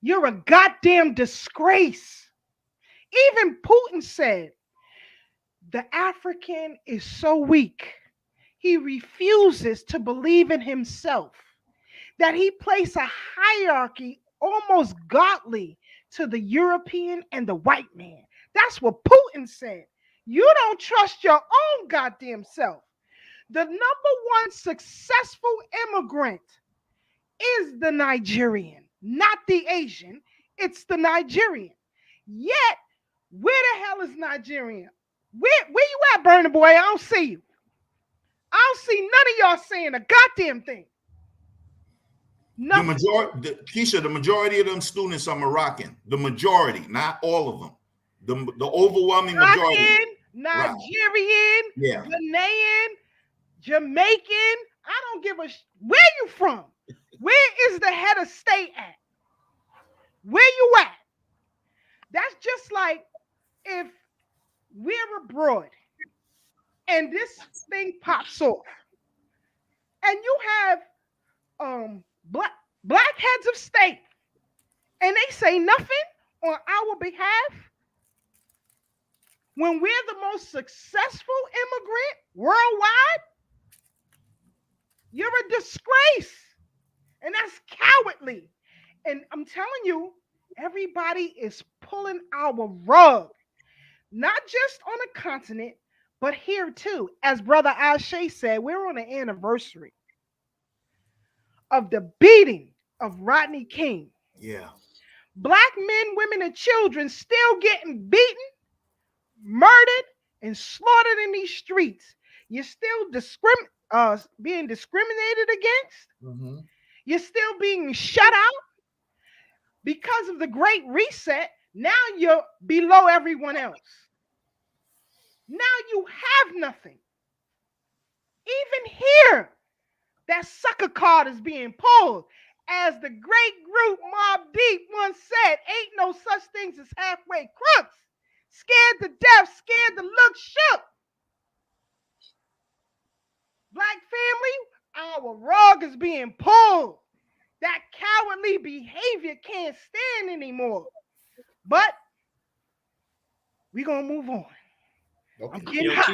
You're a goddamn disgrace. Even Putin said, the African is so weak, he refuses to believe in himself, that he placed a hierarchy almost godly to the European and the white man. That's what Putin said. You don't trust your own goddamn self. The number one successful immigrant is the Nigerian, not the Asian. It's the Nigerian. Yet, where the hell is Nigerian? Where you at, Burner Boy? I don't see you. I don't see none of y'all saying a goddamn thing. Nothing. The majority of them students are Moroccan. The majority, not all of them. The overwhelming majority. Nigerian, Ghanaian, Jamaican. I don't give a where you from. Where is the head of state at? Where you at? That's just like if we're abroad and this thing pops off and you have black heads of state and they say nothing on our behalf when we're the most successful immigrant worldwide. You're a disgrace, and that's cowardly. And I'm telling you, everybody is pulling our rug, not just on a continent, but here too. As Brother Ashe said, we're on an anniversary of the beating of Rodney King. Yeah. Black men, women, and children still getting beaten, murdered, and slaughtered in these streets. You're still being discriminated against. Mm-hmm. You're still being shut out because of the Great Reset. Now you're below everyone else. Now you have nothing. Even here, that sucker card is being pulled. As the great group Mobb Deep once said, ain't no such things as halfway crooks. Scared to death, scared to look shook. Black family, our rug is being pulled. That cowardly behavior can't stand anymore. But we're going to move on. Okay. I'm getting hot.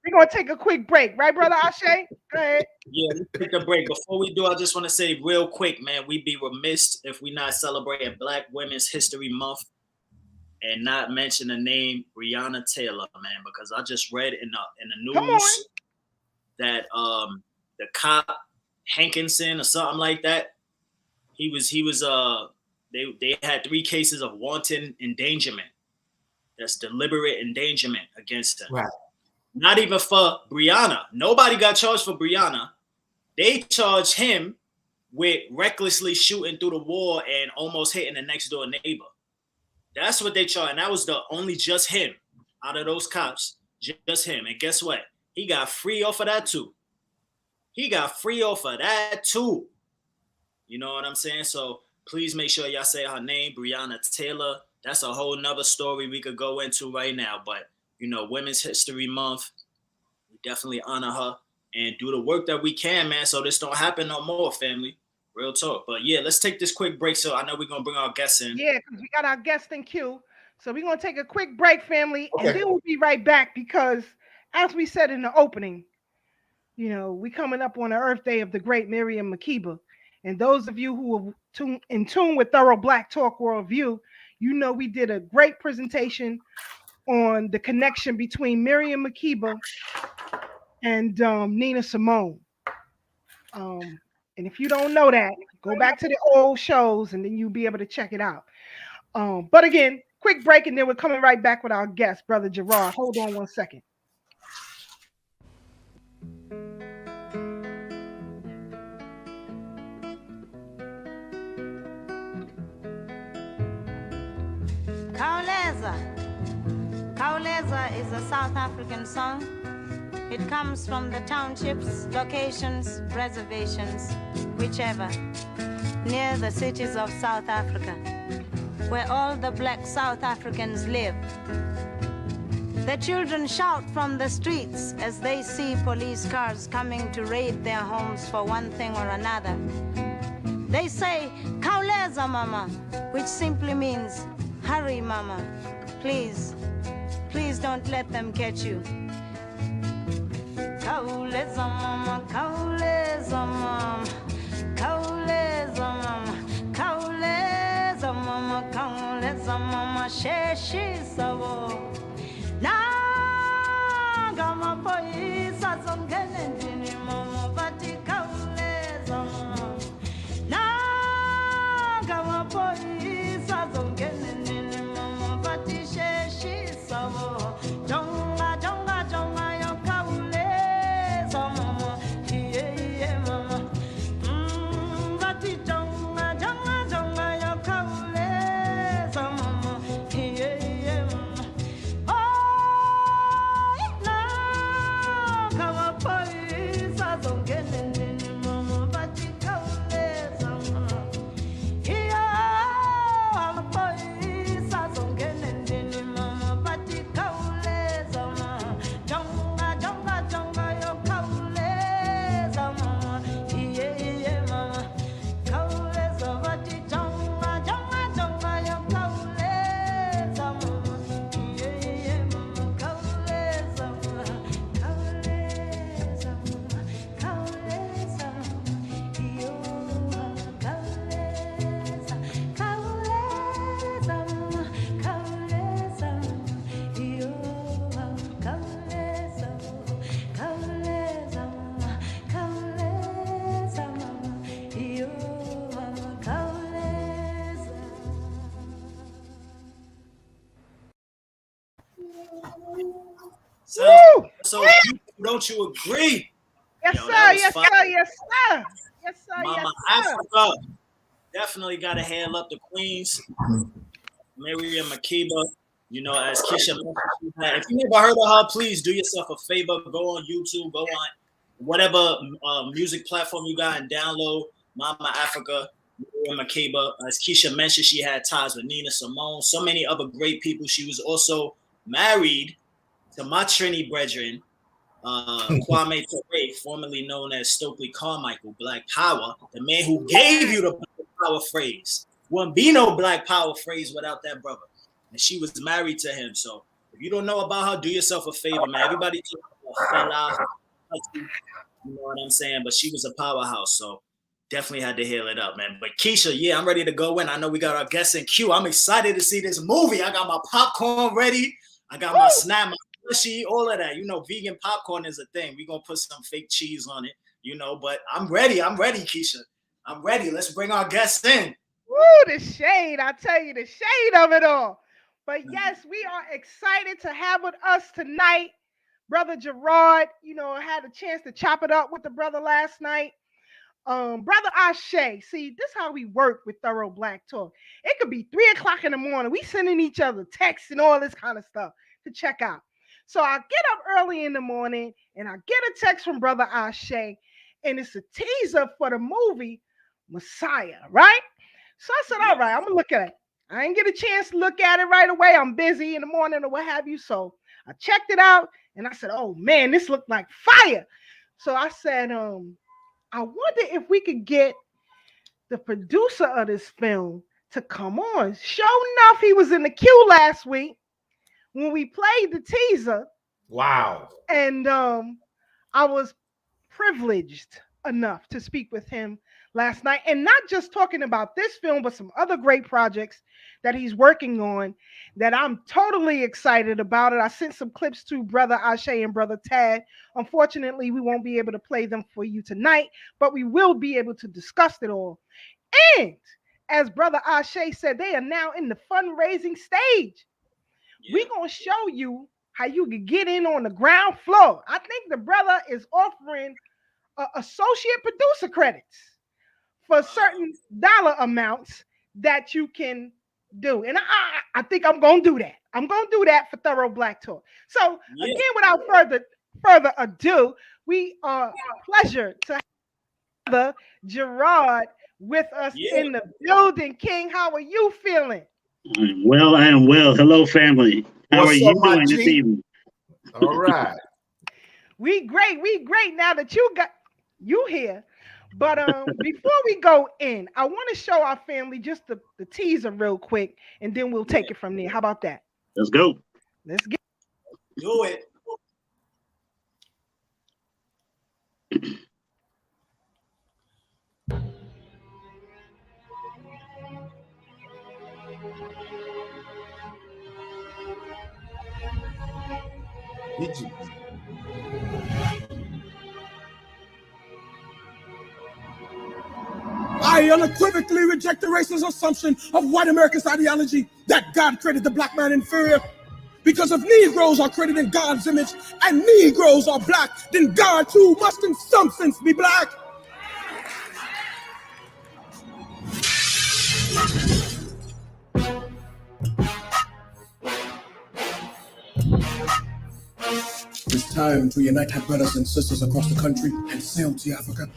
We're going to take a quick break. Right, Brother Ashe? Go ahead. Yeah, let's take a break. Before we do, I just want to say real quick, man, we'd be remiss if we not celebrating Black Women's History Month and not mention the name Breonna Taylor, man, because I just read in the news that the cop Hankinson or something like that, they had 3 cases of wanton endangerment. That's deliberate endangerment against him. Right. Not even for Breonna. Nobody got charged for Breonna. They charged him with recklessly shooting through the wall and almost hitting the next door neighbor. That's what they charged. And that was just him out of those cops. Just him. And guess what? He got free off of that too. You know what I'm saying? So please make sure y'all say her name, Breonna Taylor. That's a whole nother story we could go into right now. But you know, Women's History Month, we definitely honor her and do the work that we can, man, so this don't happen no more, family. Real talk. But yeah, let's take this quick break. So I know we're going to bring our guests in. Yeah, because we got our guest in queue. So we're going to take a quick break, family, and then we'll be right back because as we said in the opening, you know, we coming up on the Earth Day of the great Miriam Makeba. And those of you who are in tune with Thorough Black Talk Worldview, you know we did a great presentation on the connection between Miriam Makeba and Nina Simone. And if you don't know that, go back to the old shows and then you'll be able to check it out. But again, quick break and then we're coming right back with our guest, Brother Jirard. Hold on one second. Kauleza is a South African song. It comes from the townships, locations, reservations, whichever, near the cities of South Africa, where all the black South Africans live. The children shout from the streets as they see police cars coming to raid their homes for one thing or another. They say, Kauleza mama, which simply means, hurry mama, please. Please don't let them catch you. Kauleza mama, kauleza mama, kauleza mama, kauleza mama, kauleza mama, sheshi sabo. Na gama poisa zongene ndini mama, bati kauleza mama. Na gama poisa zongene ndini mama, bati sheshi sabo. Jonga jonga jonga yo kauleza mama, yeah mama. Bati jonga jonga jonga yo kauleza mama, yeah mama. Oh na kama poisa zongene ndini mama, bati kauleza mama. Yeah, poisa zongene ndini mama, bati kauleza mama. Jonga jonga jonga yo kauleza mama, yeah mama. Kauleza bati jonga jonga jonga yo kauleza mama, yeah mama. Kauleza mama, kauleza mama, kauleza mama, yo kauleza, kauleza mama, kauleza mama, yo kauleza, kauleza mama, kauleza mama, yo kauleza. So don't you agree? Yes, Yo, sir. that was Yes, fire. sir. Yes, sir. Yes, sir. Mama Yes, sir. Africa. Definitely got to hail up the queens. Miriam Makeba, you know, as Keisha mentioned. If you never heard of her, please do yourself a favor. Go on YouTube. Go on whatever music platform you got and download Mama Africa, Miriam Makeba. As Keisha mentioned, she had ties with Nina Simone, so many other great people. She was also married to my Trini brethren, Kwame Ture, formerly known as Stokely Carmichael, Black Power, the man who gave you the Black Power phrase. Wouldn't be no Black Power phrase without that brother. And she was married to him. So if you don't know about her, do yourself a favor, man. Everybody fella, you know what I'm saying? But she was a powerhouse, so definitely had to heal it up, man. But Keisha, yeah, I'm ready to go in. I know we got our guests in queue. I'm excited to see this movie. I got my popcorn ready. I got my snap, my slushy, all of that. You know, vegan popcorn is a thing. We're going to put some fake cheese on it, you know, but I'm ready. I'm ready, Keisha. I'm ready. Let's bring our guests in. Woo, the shade. I tell you, the shade of it all. But yes, we are excited to have with us tonight Brother Jirard. You know, I had a chance to chop it up with the brother last night. Brother Ashe, see, this is how we work with Thorough Black Talk. It could be 3 o'clock in the morning. We sending each other texts and all this kind of stuff to check out. So I get up early in the morning and I get a text from Brother Ashe, and it's a teaser for the movie Mosiah, right? So I said, all right, I'm gonna look at it. I didn't get a chance to look at it right away. I'm busy in the morning or what have you. So I checked it out and I said, oh man, this looked like fire. So I said, I wonder if we could get the producer of this film to come on. Sure enough, he was in the queue last week when we played the teaser. Wow. And I was privileged enough to speak with him last night, and not just talking about this film, but some other great projects that he's working on that I'm totally excited about it. I sent some clips to Brother Ashe and Brother Tad. Unfortunately, we won't be able to play them for you tonight, but we will be able to discuss it all. And as Brother Ashe said, they are now in the fundraising stage. Yeah. We're going to show you how you can get in on the ground floor. I think the brother is offering associate producer credits for certain dollar amounts that you can do. And I think I'm going to do that. I'm going to do that for Thorough Black Talk. So again, without further ado, we are pleasure to have Gerard with us in the building. King, how are you feeling? I am well. Hello, family. How are you doing this evening? All right. We great. Now that you here. But before we go in, I want to show our family just the teaser real quick, and then we'll take it from there. How about that? Let's go. Let's get. Do it. I unequivocally reject the racist assumption of white America's ideology that God created the black man inferior. Because if Negroes are created in God's image and Negroes are black, then God too must in some sense be black. It's time to unite our brothers and sisters across the country and sail to Africa.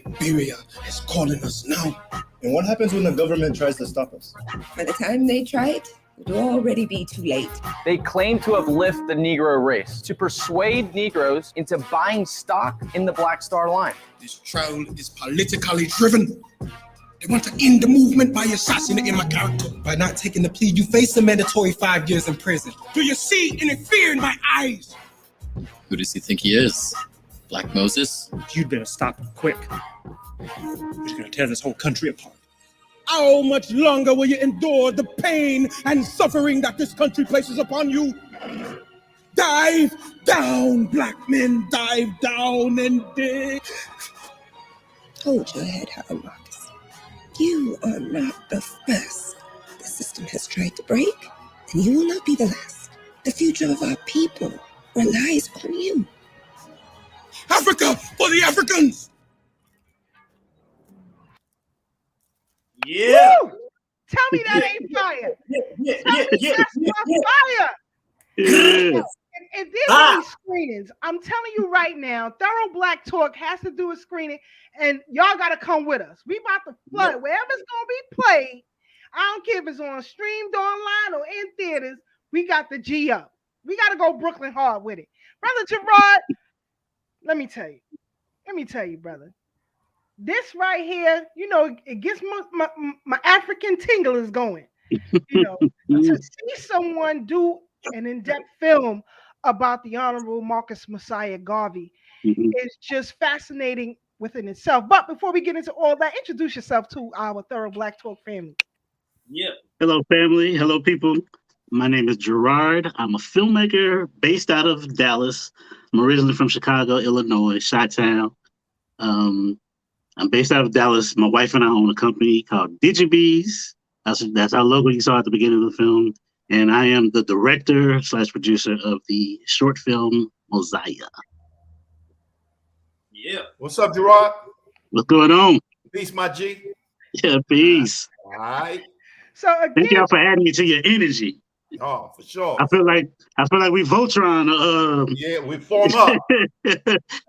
Liberia is calling us now. And what happens when the government tries to stop us? By the time they try it, it will already be too late. They claim to have lifted the Negro race to persuade Negroes into buying stock in the Black Star Line. This trial is politically driven. They want to end the movement by assassinating my character. By not taking the plea, you face a mandatory 5 years in prison. Do you see any fear in my eyes? Who does he think he is? Black Moses? You'd better stop him quick. He's gonna tear this whole country apart. How much longer will you endure the pain and suffering that this country places upon you? Dive down, black men, dive down and dig. Hold your head high, Marcus. You are not the first the system has tried to break, and you will not be the last. The future of our people relies on you. Africa for the Africans! Yeah. Woo! Tell me that ain't fire. Tell me that's not fire. And And there's only screenings. I'm telling you right now, Thorough Black Talk has to do a screening, and y'all got to come with us. We about to flood wherever it's going to be played. I don't care if it's on streamed online or in theaters. We got the G up. We got to go Brooklyn hard with it. Brother Jirard, let me tell you, brother. This right here, you know, it gets my African tinglers going. You know, to see someone do an in-depth film about the Honorable Marcus Mosiah Garvey is just fascinating within itself. But before we get into all that, introduce yourself to our Thorough Black Talk family. Yeah. Hello, family. Hello, people. My name is Gerard. I'm a filmmaker based out of Dallas. I'm originally from Chicago, Illinois, Chi-Town. I'm based out of Dallas. My wife and I own a company called DigiBees. That's our logo you saw at the beginning of the film. And I am the director/producer of the short film Mosiah. Yeah. What's up, Jirard? What's going on? Peace, my G. Yeah, peace. All right. So again, thank y'all for adding me to your energy. Oh, for sure. I feel like we Voltron. Yeah, we form up.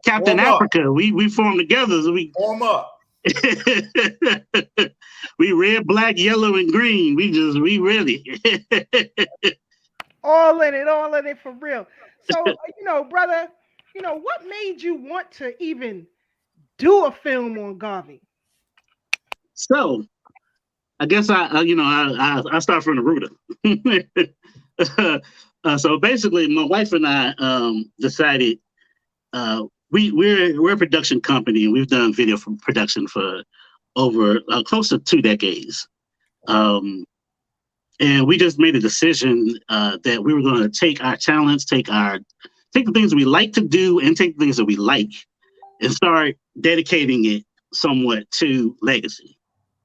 Captain form Africa. Up. We form together. So we form up. We red, black, yellow, and green. We ready. all in it for real. So you know, brother, you know, what made you want to even do a film on Garvey? So I guess I start from the rooter. So basically, my wife and I decided we're a production company, and we've done video production for over close to 2 decades. And we just made a decision that we were going to take our talents, take the things we like to do, and take the things that we like, and start dedicating it somewhat to legacy.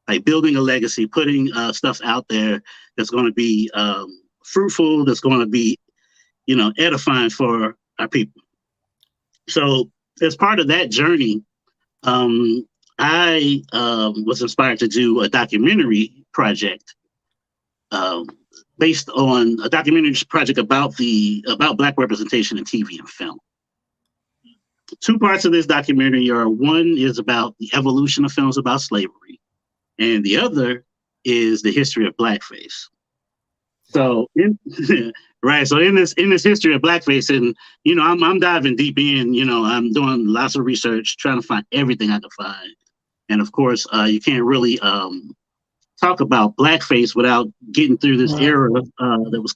Like building a legacy, putting stuff out there that's going to be fruitful, that's going to be, you know, edifying for our people. So as part of that journey, I was inspired to do a documentary project based on a documentary project about Black representation in TV and film. 2 parts of this documentary are: one is about the evolution of films about slavery, and the other is the history of blackface. So in this history of blackface, and you know, I'm diving deep in. You know, I'm doing lots of research, trying to find everything I can find. And of course, you can't really talk about blackface without getting through this era that was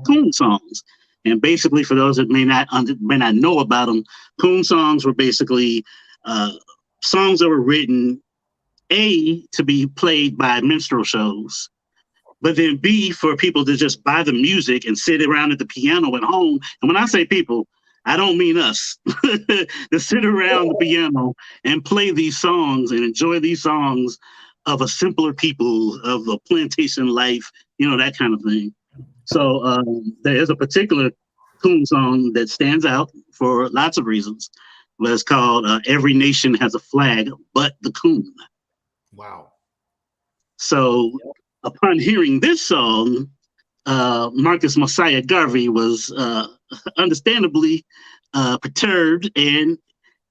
coon songs. And basically, for those that may not know about them, coon songs were basically songs that were written, A, to be played by minstrel shows, but then B, for people to just buy the music and sit around at the piano at home. And when I say people, I don't mean us, to sit around the piano and play these songs and enjoy these songs of a simpler people, of a plantation life, you know, that kind of thing. So there is a particular coon song that stands out for lots of reasons, but it's called Every Nation Has a Flag But the Coon. Wow. So upon hearing this song, Marcus Mosiah Garvey was understandably perturbed, and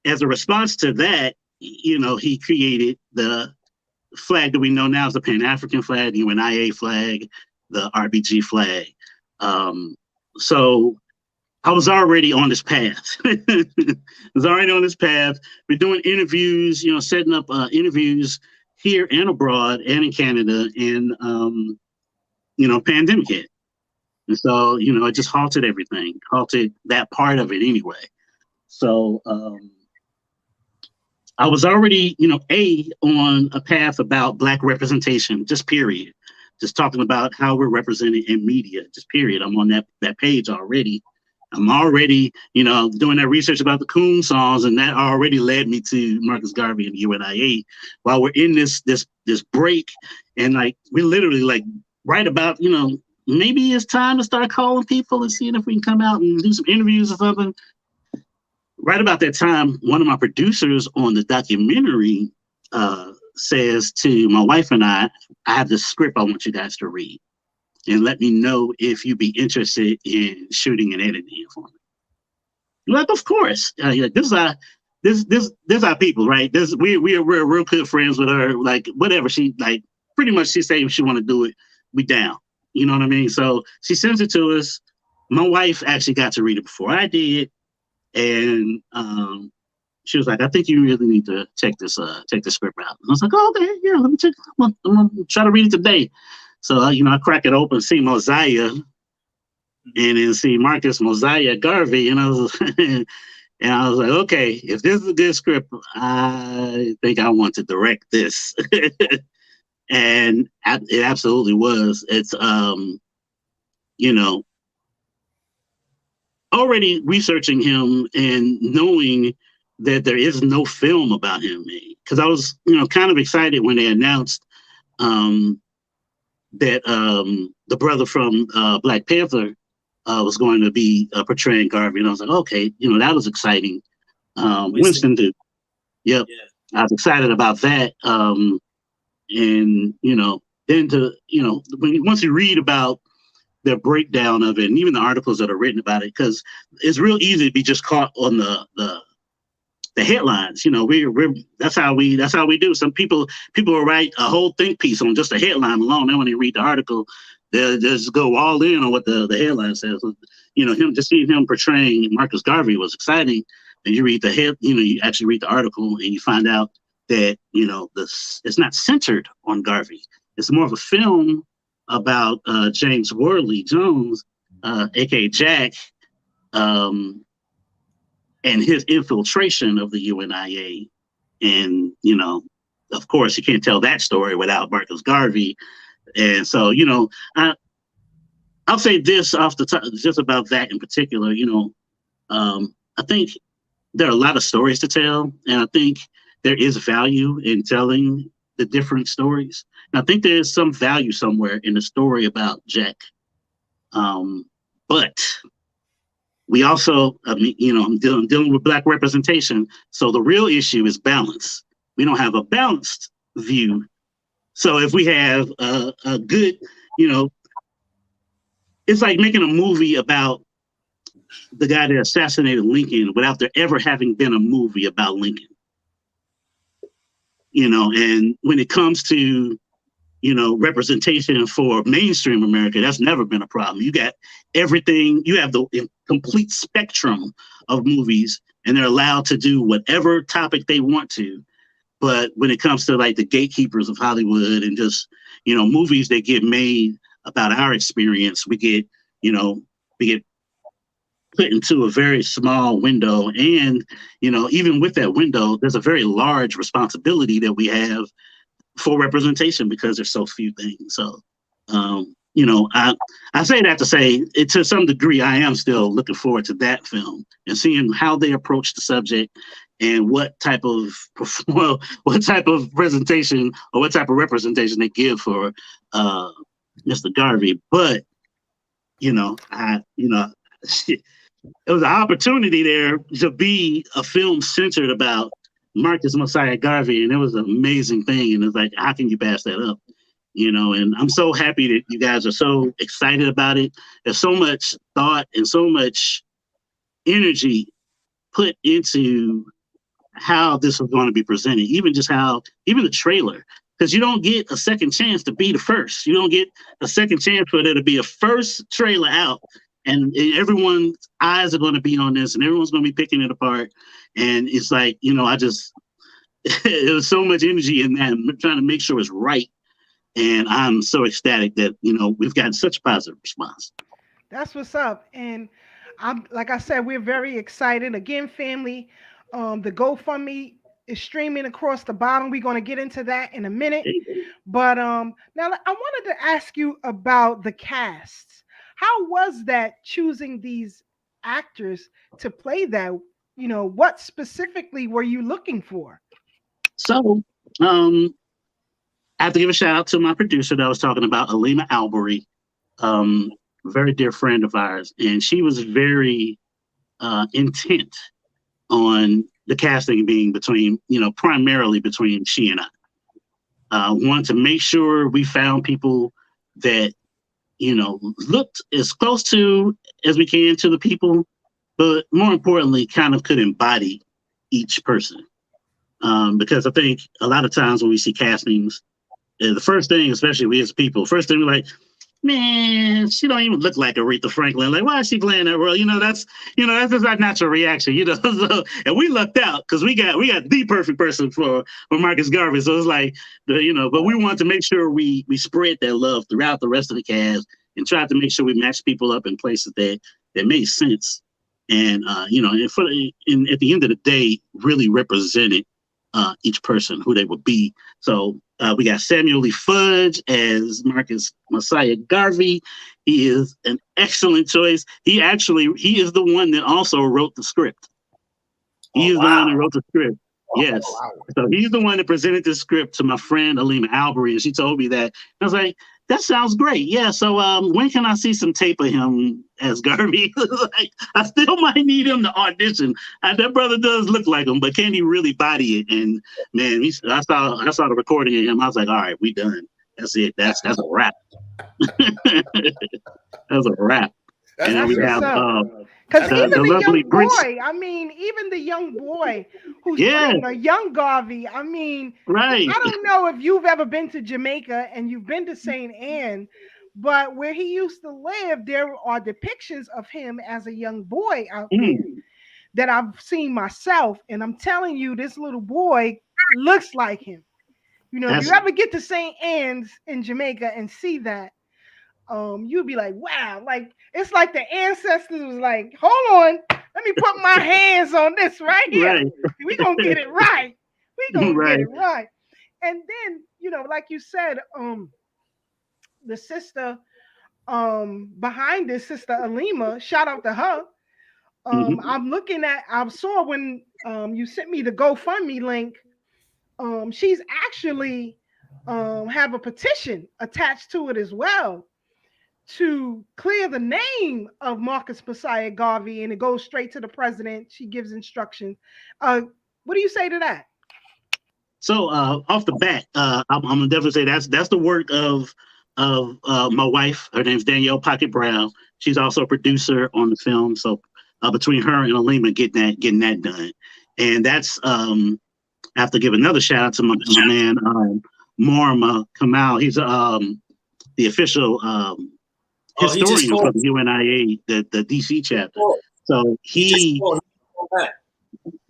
as a response to that, you know, he created the flag that we know now as the Pan-African flag, the UNIA flag, the RBG flag. So I was already on this path. We're doing interviews, you know, setting up interviews here and abroad and in Canada, and you know, pandemic hit. And so, you know, it just halted everything, halted that part of it anyway. So I was already, you know, on a path about Black representation, just period. Just talking about how we're represented in media, just period. I'm on that page already. I'm already, you know, doing that research about the coon songs, and that already led me to Marcus Garvey and UNIA. While we're in this break, and like we're literally like right about, you know, maybe it's time to start calling people and seeing if we can come out and do some interviews or something. Right about that time, one of my producers on the documentary says to my wife and I have this script I want you guys to read. and let me know if you'd be interested in shooting and editing it for me. Like, of course. This is our people, right? We're real good friends with her. Like, whatever she like, pretty much she say if she want to do it, we down. You know what I mean? So she sends it to us. My wife actually got to read it before I did, and she was like, "I think you really need to check the script out." And I was like, "Oh, okay, yeah, let me check. I'm gonna try to read it today." So I crack it open, see Mosiah, and then see Marcus Mosiah Garvey, and I was like, okay, if this is a good script, I think I want to direct this. And it absolutely was. It's already researching him and knowing that there is no film about him made, because I was kind of excited when they announced that the brother from Black Panther was going to be portraying Garvey, and I was like, okay, that was exciting. Winston too. Yep. Yeah. I was excited about that. And then once you read about the breakdown of it, and even the articles that are written about it, because it's real easy to be just caught on the headlines. That's how we do. Some people will write a whole think piece on just a headline alone. Then when they read the article, they'll just go all in on what the headline says. Him, just seeing him portraying Marcus Garvey was exciting. And you read you actually read the article, and you find out that it's not centered on Garvey. It's more of a film about James Worley Jones, aka Jack, and his infiltration of the UNIA. And of course, you can't tell that story without Marcus Garvey. And so I'll say this off the top, just about that in particular. I think there are a lot of stories to tell, and I think there is value in telling the different stories. And I think there is some value somewhere in the story about Jack. But we also, I'm dealing with Black representation. So the real issue is balance. We don't have a balanced view. So if we have a good, it's like making a movie about the guy that assassinated Lincoln without there ever having been a movie about Lincoln. And when it comes to, representation for mainstream America, that's never been a problem. You got everything, you have the complete spectrum of movies, and they're allowed to do whatever topic they want to. But when it comes to like the gatekeepers of Hollywood and just, movies that get made about our experience, we get put into a very small window. And, even with that window, there's a very large responsibility that we have for representation because there's so few things. So, I say that to say, to some degree, I am still looking forward to that film and seeing how they approach the subject and what type of presentation or what type of representation they give for Mr. Garvey. But, it was an opportunity there to be a film centered about Marcus Mosiah Garvey, and it was an amazing thing. And it's like, how can you pass that up? And I'm so happy that you guys are so excited about it. There's so much thought and so much energy put into how this was going to be presented, even the trailer, because you don't get a second chance to be the first. You don't get a second chance for there to be a first trailer out. And everyone's eyes are going to be on this, and everyone's going to be picking it apart. And it's like, there was so much energy in that. I'm trying to make sure it's right. And I'm so ecstatic that, we've gotten such a positive response. That's what's up. And like I said, we're very excited. Again, family, the GoFundMe is streaming across the bottom. We're going to get into that in a minute. But now I wanted to ask you about the cast. How was that choosing these actors to play that? What specifically were you looking for? So, I have to give a shout out to my producer that I was talking about, Alima Albury, very dear friend of ours. And she was very intent on the casting being primarily between she and I. Wanted to make sure we found people that, looked as close to as we can to the people, but more importantly, kind of could embody each person. Because I think a lot of times when we see castings, the first thing, especially we as people, first thing we're like, man, she don't even look like Aretha Franklin. Like, why is she playing that role? That's just our natural reaction, So, and we lucked out because we got the perfect person for Marcus Garvey. So it's like, but we want to make sure we spread that love throughout the rest of the cast and try to make sure we match people up in places that made sense. And, at the end of the day, really represented each person, who they would be. So we got Samuel Lee Fudge as Marcus Mosiah Garvey. He is an excellent choice. He is the one that also wrote the script. He is the one that wrote the script. Yes. So he's the one that presented the script to my friend Alima Albury, and she told me that. I was like, that sounds great. Yeah. So when can I see some tape of him as Garvey? Like, I still might need him to audition. That brother does look like him, but can he really body it? And man, I saw the recording of him. I was like, all right, we done. That's it. That's a wrap. That's a wrap. And then we have because even the lovely young boy, even the young boy who's playing a young Garvey, right. I don't know if you've ever been to Jamaica and you've been to St. Anne, but where he used to live, there are depictions of him as a young boy out there that I've seen myself. And I'm telling you, this little boy looks like him. If you ever get to St. Anne's in Jamaica and see that, you'd be like, wow, like it's like the ancestors was like, hold on, let me put my hands on this right here. Right. We're gonna get it right. We're gonna get it right. And then, like you said, the sister behind this, Sister Alima, shout out to her. I saw when you sent me the GoFundMe link, she's actually have a petition attached to it as well, to clear the name of Marcus Mosiah Garvey, and it goes straight to the president. She gives instructions. What do you say to that? So off the bat, I'm gonna definitely say that's the work of my wife. Her name's Danielle Pocket Brown. She's also a producer on the film. So between her and Alima getting that done, and that's I have to give another shout out to my man Miriam Kamal. He's the official historian for the UNIA, the DC chapter. So he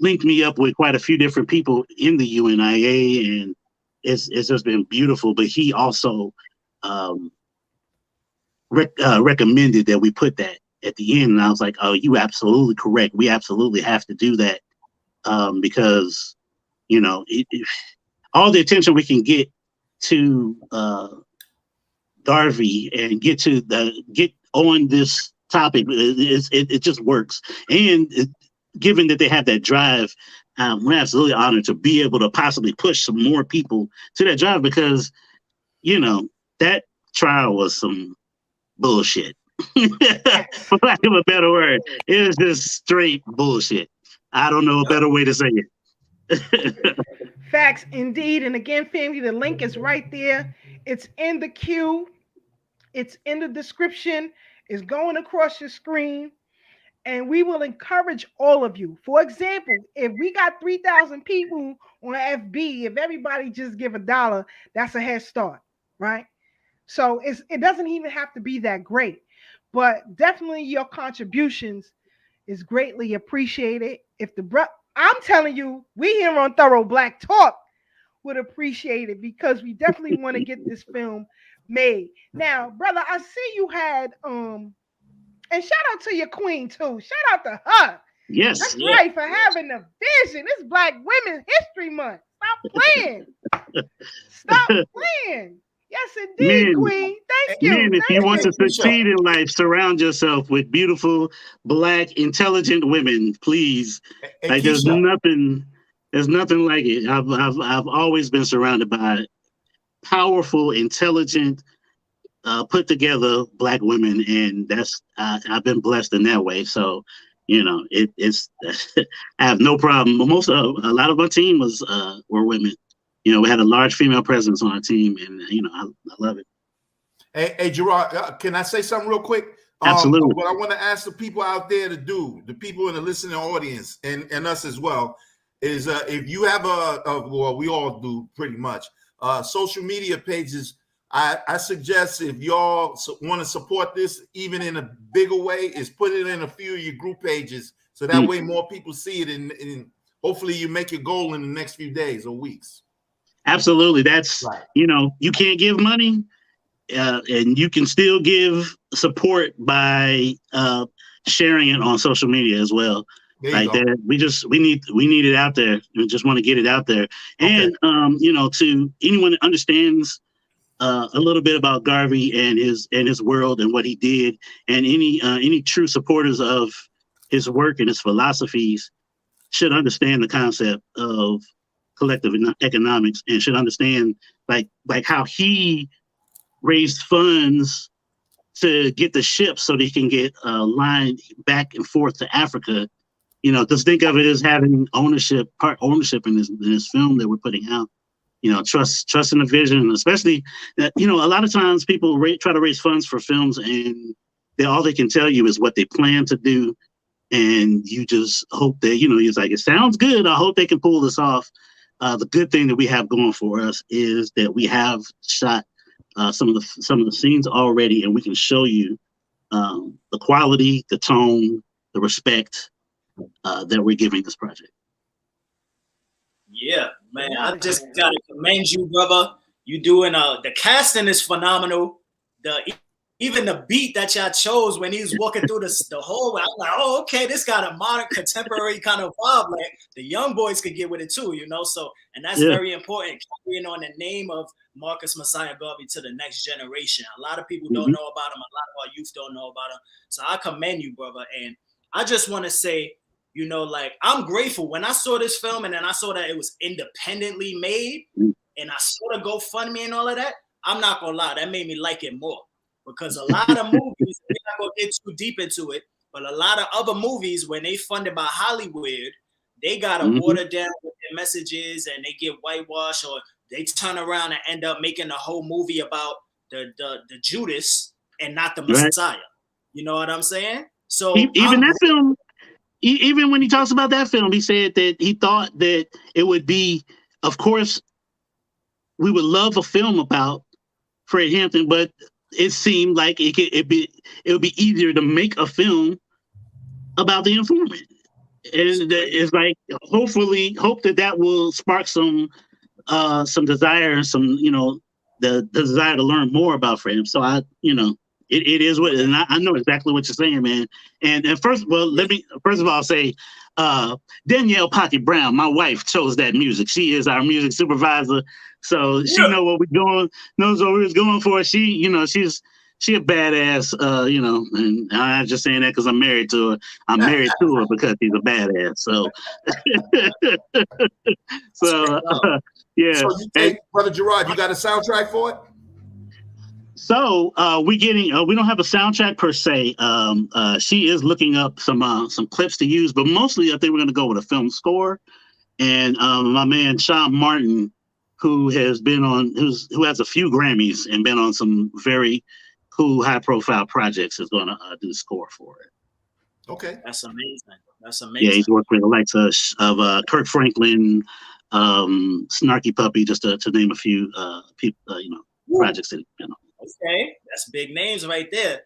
linked me up with quite a few different people in the UNIA, and it's just been beautiful. But he also recommended that we put that at the end, and I was like, "Oh, you absolutely correct. We absolutely have to do that because all the attention we can get to Garvey and get on this topic, it just works. And given that they have that drive, we're absolutely honored to be able to possibly push some more people to that drive, because that trial was some bullshit. For lack of a better word, it was just straight bullshit. I don't know a better way to say it. Facts indeed. And again, family, the link is right there. It's in the queue. It's in the description. It's going across your screen. And we will encourage all of you. For example, if we got 3,000 people on FB, if everybody just give $1, that's a head start, right? So it doesn't even have to be that great. But definitely your contributions is greatly appreciated. I'm telling you, we here on Thorough Black Talk would appreciate it, because we definitely want to get this film made. Now, brother, I see you had and shout out to your queen too. Shout out to her. Yes, that's right, for having the vision. It's Black Women's History Month. Stop playing. Stop playing. Yes, indeed, queen. Thank you. Man, if you want to succeed in life, surround yourself with beautiful, Black, intelligent women, please. Like there's nothing like it. I've always been surrounded by powerful, intelligent, put together Black women, and that's I've been blessed in that way. So it's I have no problem. A lot of our team were women. We had a large female presence on our team, and I love it. Hey, Gerard, can I say something real quick? Absolutely. What I want to ask the people out there to do, the people in the listening audience and us as well, is if you have well, we all do pretty much, social media pages, I suggest if y'all want to support this even in a bigger way, is put it in a few of your group pages so that way more people see it, and hopefully you make your goal in the next few days or weeks. Absolutely. That's right. You can't give money, and you can still give support by sharing it on social media as well. Like that, we need it out there. We just want to get it out there. Okay. And to anyone that understands a little bit about Garvey and his world and what he did, and any true supporters of his work and his philosophies should understand the concept of collective economics, and should understand like how he raised funds to get the ships so they can get line back and forth to Africa. Just think of it as having part ownership in this film that we're putting out. Trust in the vision, especially that, a lot of times people try to raise funds for films and all they can tell you is what they plan to do. And you just hope that, it's like, it sounds good. I hope they can pull this off. The good thing that we have going for us is that we have shot some of the scenes already, and we can show you the quality, the tone, the respect that we're giving this project. Yeah, man, I just gotta commend you, brother. You doing the casting is phenomenal. Even the beat that y'all chose when he was walking through the hallway, I'm like, oh, okay, this got a modern, contemporary kind of vibe. Like the young boys could get with it too, So, and that's very important, carrying on the name of Marcus Mosiah Garvey to the next generation. A lot of people don't know about him. A lot of our youth don't know about him. So I commend you, brother. And I just want to say, I'm grateful when I saw this film and then I saw that it was independently made and I saw the GoFundMe and all of that. I'm not gonna lie, that made me like it more, because a lot of movies, we're not gonna get too deep into it, but a lot of other movies, when they funded by Hollywood, they gotta water down what their messages and they get whitewashed, or they turn around and end up making a whole movie about the Judas and not the Messiah. You know what I'm saying? So even that film. Even when he talks about that film, he said that he thought that it would be, of course, we would love a film about Fred Hampton, but it seemed like it would be easier to make a film about the informant. And it's like, hope that will spark some desire and some, the desire to learn more about Fred. So it is what, and I know exactly what you're saying, man. And first of all say, Danielle Pocket Brown, my wife, chose that music. She is our music supervisor, so she knows what we was going for. She a badass, and I'm just saying that because I'm married to her. I'm married to her because she's a badass. So, yeah. So you take, Brother Jirard, you got a soundtrack for it? So we don't have a soundtrack per se. She is looking up some clips to use, but mostly I think we're going to go with a film score. And my man Sean Martin, who has a few Grammys and been on some very cool, high-profile projects, is going to do the score for it. Okay, that's amazing. Yeah, he's worked with the likes of Kirk Franklin, Snarky Puppy, just to name a few people, projects that he's been on. Okay, that's big names right there.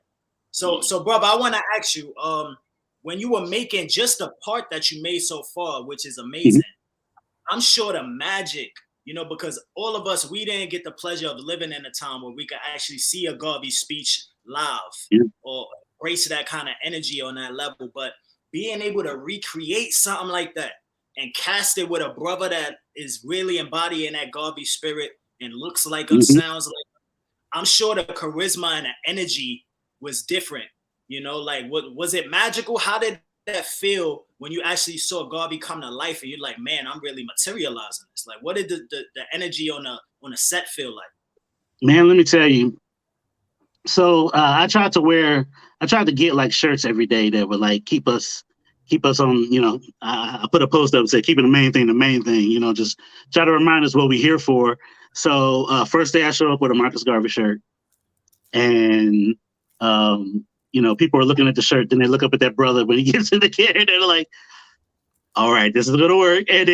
So brother, I want to ask you, when you were making just the part that you made so far, which is amazing, I'm sure the magic, because all of us, we didn't get the pleasure of living in a time where we could actually see a Garvey speech live or embrace that kind of energy on that level. But being able to recreate something like that and cast it with a brother that is really embodying that Garvey spirit and looks like him, sounds like him, I'm sure the charisma and the energy was different. Like, what was it magical? How did that feel when you actually saw Garvey come to life and you're like, man, I'm really materializing this? Like, what did the energy on a set feel like? Man, let me tell you. So I tried to get like shirts every day that would like keep us on, I put a post up and said, keeping the main thing, just try to remind us what we're here for. So first day I show up with a Marcus Garvey shirt. And you know, people are looking at the shirt, then they look up at that brother when he gets in the car, and they're like, all right, this is gonna work. And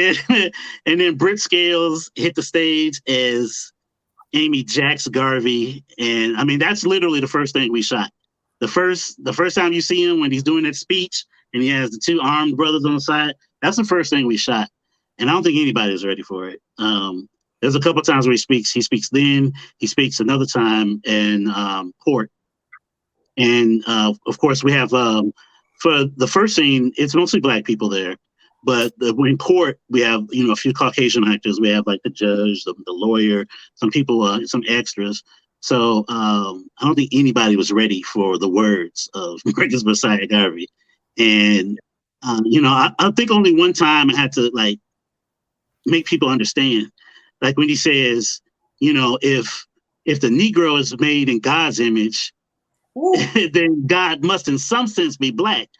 then Britt Scales hit the stage as Amy Jacks Garvey. And I mean, that's literally the first thing we shot. The first time you see him when he's doing that speech and he has the two armed brothers on the side, that's the first thing we shot. And I don't think anybody was ready for it. There's a couple times where he speaks then, he speaks another time in court. And of course we have, for the first scene, it's mostly Black people there. But in court, we have, you know, a few Caucasian actors. We have like the judge, the lawyer, some people, some extras. So I don't think anybody was ready for the words of Marcus Mosiah Garvey. And, you know, I think only one time I had to like make people understand, like when he says, you know, if the Negro is made in God's image, then God must in some sense be Black.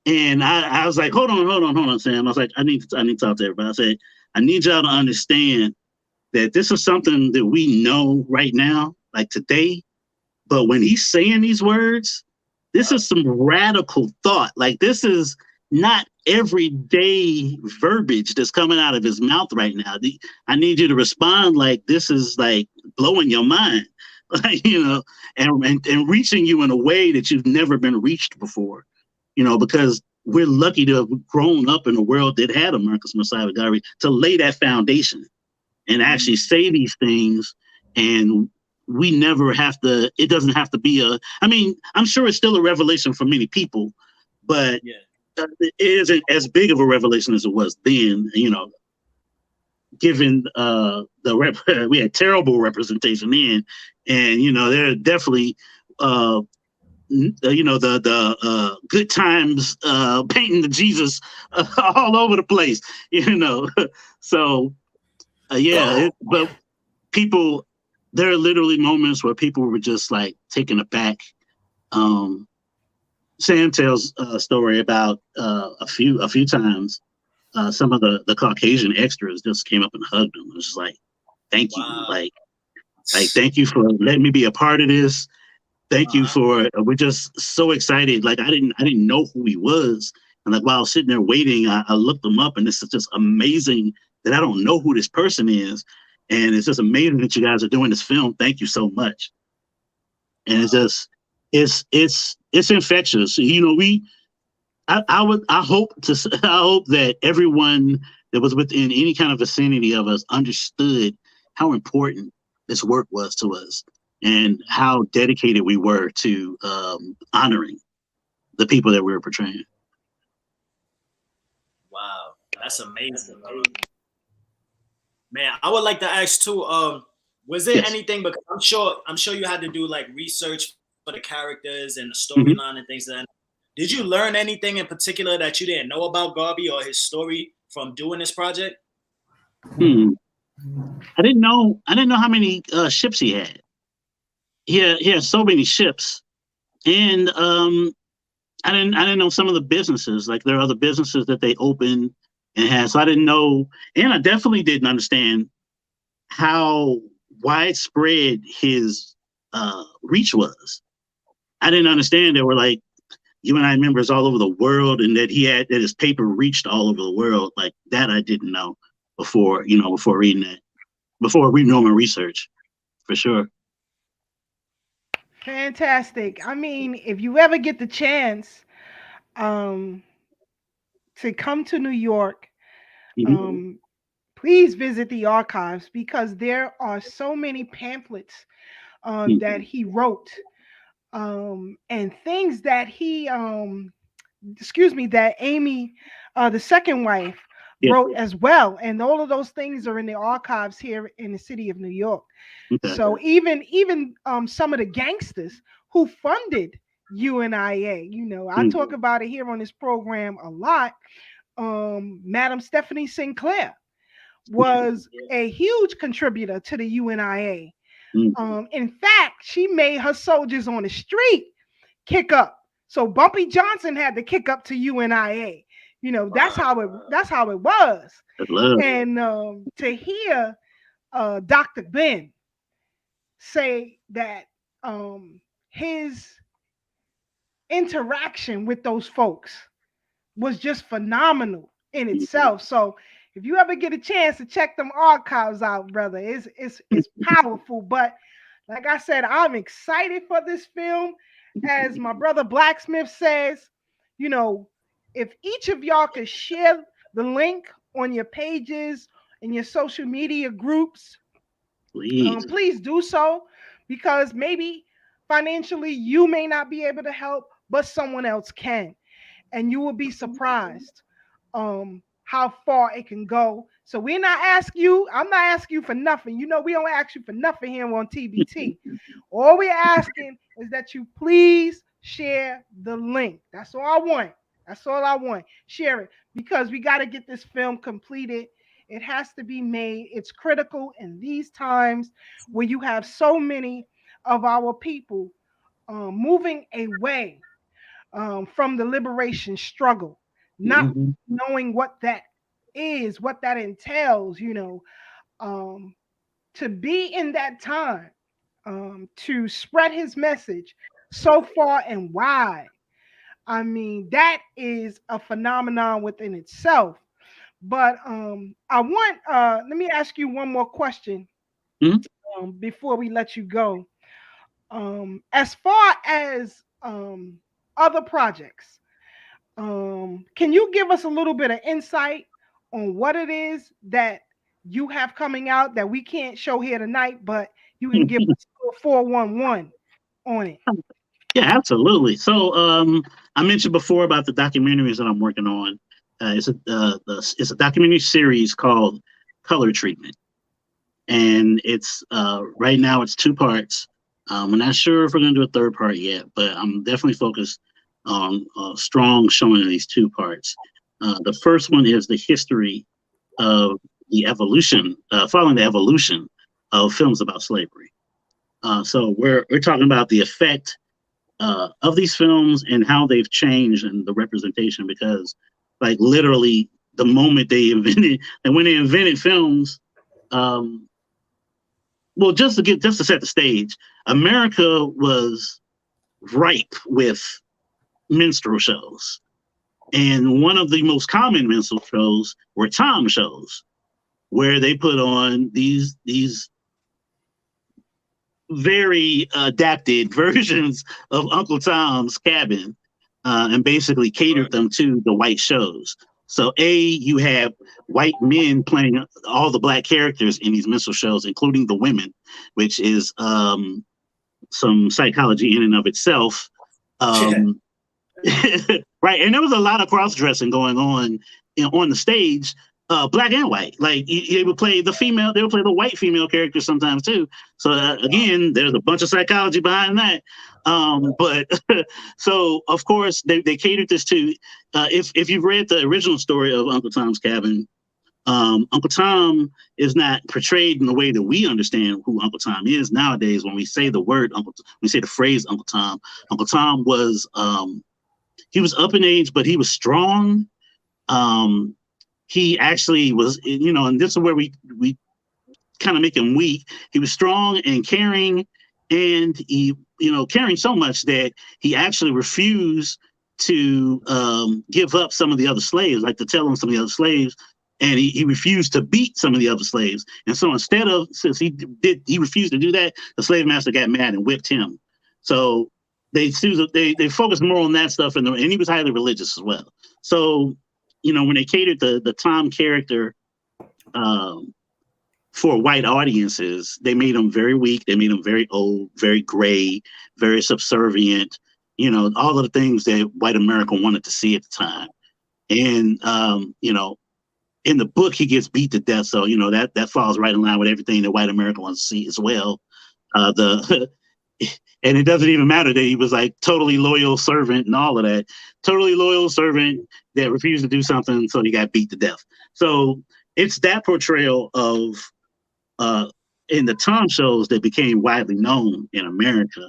And I was like, hold on, Sam. I was like, I need to talk to everybody. I said, I need y'all to understand that this is something that we know right now, like today. But when he's saying these words, this is some radical thought. Like, this is not everyday verbiage that's coming out of his mouth right now. I need you to respond like this is like blowing your mind, like, you know, and reaching you in a way that you've never been reached before. You know, because we're lucky to have grown up in a world that had a Marcus Mosiah Garvey to lay that foundation and actually say these things. And we never have to, it doesn't have to be I mean, I'm sure it's still a revelation for many people, but it isn't as big of a revelation as it was then, you know, given we had terrible representation then. And, you know, there are definitely, you know, the good times painting the Jesus all over the place, you know. So but people, there are literally moments where people were just like taken aback. Sam tells a story about a few times some of the Caucasian extras just came up and hugged him. It was just like, thank you, like thank you for letting me be a part of this. Thank you for, we're just so excited. Like, I didn't know who he was. And like, while I was sitting there waiting, I looked him up, and this is just amazing that I don't know who this person is. And it's just amazing that you guys are doing this film. Thank you so much. And it's just, it's infectious. You know, I hope that everyone that was within any kind of vicinity of us understood how important this work was to us, and how dedicated we were to honoring the people that we were portraying. Wow, that's amazing, man. I would like to ask too. Was there anything? Because I'm sure you had to do like research for the characters and the storyline and things like that. Did you learn anything in particular that you didn't know about Garvey or his story from doing this project? I didn't know how many ships he had. He had so many ships, and I didn't know some of the businesses. Like, there are other businesses that they opened and had. So I didn't know, and I definitely didn't understand how widespread his reach was. I didn't understand there were like UNI members all over the world, and that that his paper reached all over the world. Like that, I didn't know before reading that, before reading all my research, for sure. Fantastic. I mean, if you ever get the chance to come to New York, please visit the archives, because there are so many pamphlets that he wrote, and things that he, that Amy, the second wife, wrote as well. And all of those things are in the archives here in the city of New York. So even some of the gangsters who funded UNIA, you know, I talk about it here on this program a lot. Madam Stephanie Sinclair was a huge contributor to the UNIA. In fact, she made her soldiers on the street kick up. So Bumpy Johnson had to kick up to UNIA. You know, that's how it was. And to hear Dr. Ben say that his interaction with those folks was just phenomenal in itself. So if you ever get a chance to check them archives out, brother, it's powerful. But like I said, I'm excited for this film. As my brother Blacksmith says, you know, if each of y'all could share the link on your pages and your social media groups, please do so, because maybe financially you may not be able to help, but someone else can. And you will be surprised how far it can go. So I'm not asking you for nothing. You know, we don't ask you for nothing here on TBT. All we're asking is that you please share the link. That's all I want. That's all I want. Share it, because we got to get this film completed. It has to be made. It's critical in these times where you have so many of our people moving away from the liberation struggle, not knowing what that is, what that entails, you know, to be in that time, to spread his message so far and wide. I mean, that is a phenomenon within itself. But I want, let me ask you one more question before we let you go. As far as other projects, can you give us a little bit of insight on what it is that you have coming out that we can't show here tonight, but you can give us a 411 on it? Yeah, absolutely. So I mentioned before about the documentaries that I'm working on. It's a documentary series called Color Treatment, and it's right now it's 2 parts. I'm not sure if we're going to do a 3rd part yet, but I'm definitely focused on strong showing of these 2 parts. The first one is the history of the evolution, following the evolution of films about slavery. So we're talking about the effect of these films and how they've changed in the representation, because like literally the moment they invented, and when they invented films, well, just to set the stage, America was ripe with minstrel shows. And one of the most common minstrel shows were Tom shows, where they put on these very adapted versions of Uncle Tom's Cabin, and basically catered them to the white shows. So you have white men playing all the black characters in these minstrel shows, including the women, which is some psychology in and of itself. Right, and there was a lot of cross-dressing going on on the stage, black and white. Like they would play the female, they would play the white female characters sometimes too. So again, there's a bunch of psychology behind that. But so of course they catered this to, if you've read the original story of Uncle Tom's Cabin, Uncle Tom is not portrayed in the way that we understand who Uncle Tom is nowadays. When we say the word we say the phrase Uncle Tom was he was up in age, but he was strong. He actually was, you know, and this is where we kind of make him weak. He was strong and caring, and he, you know, caring so much that he actually refused to give up some of the other slaves, like to tell on some of the other slaves, and he refused to beat some of the other slaves. And so instead of, since he refused to do that, the slave master got mad and whipped him. So they focused more on that stuff, and he was highly religious as well. So, you know, when they catered the Tom character for white audiences, they made him very weak. They made him very old, very gray, very subservient, you know, all of the things that white America wanted to see at the time. And, you know, in the book, he gets beat to death. So, you know, that falls right in line with everything that white America wants to see as well. And it doesn't even matter that he was like totally loyal servant and all of that. Totally loyal servant that refused to do something, so he got beat to death. So it's that portrayal of in the Tom shows that became widely known in America.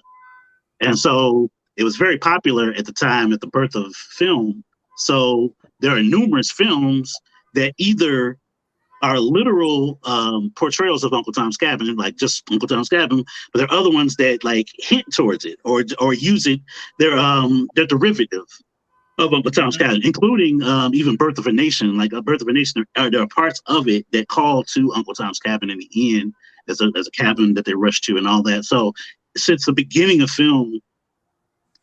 And so it was very popular at the time, at the birth of film. So there are numerous films that either are literal portrayals of Uncle Tom's Cabin, like just Uncle Tom's Cabin, but there are other ones that like hint towards it or use it. They're derivative of Uncle Tom's Cabin, including even Birth of a Nation. Like Birth of a Nation, there are parts of it that call to Uncle Tom's Cabin in the end as a cabin that they rush to and all that. So since the beginning of film,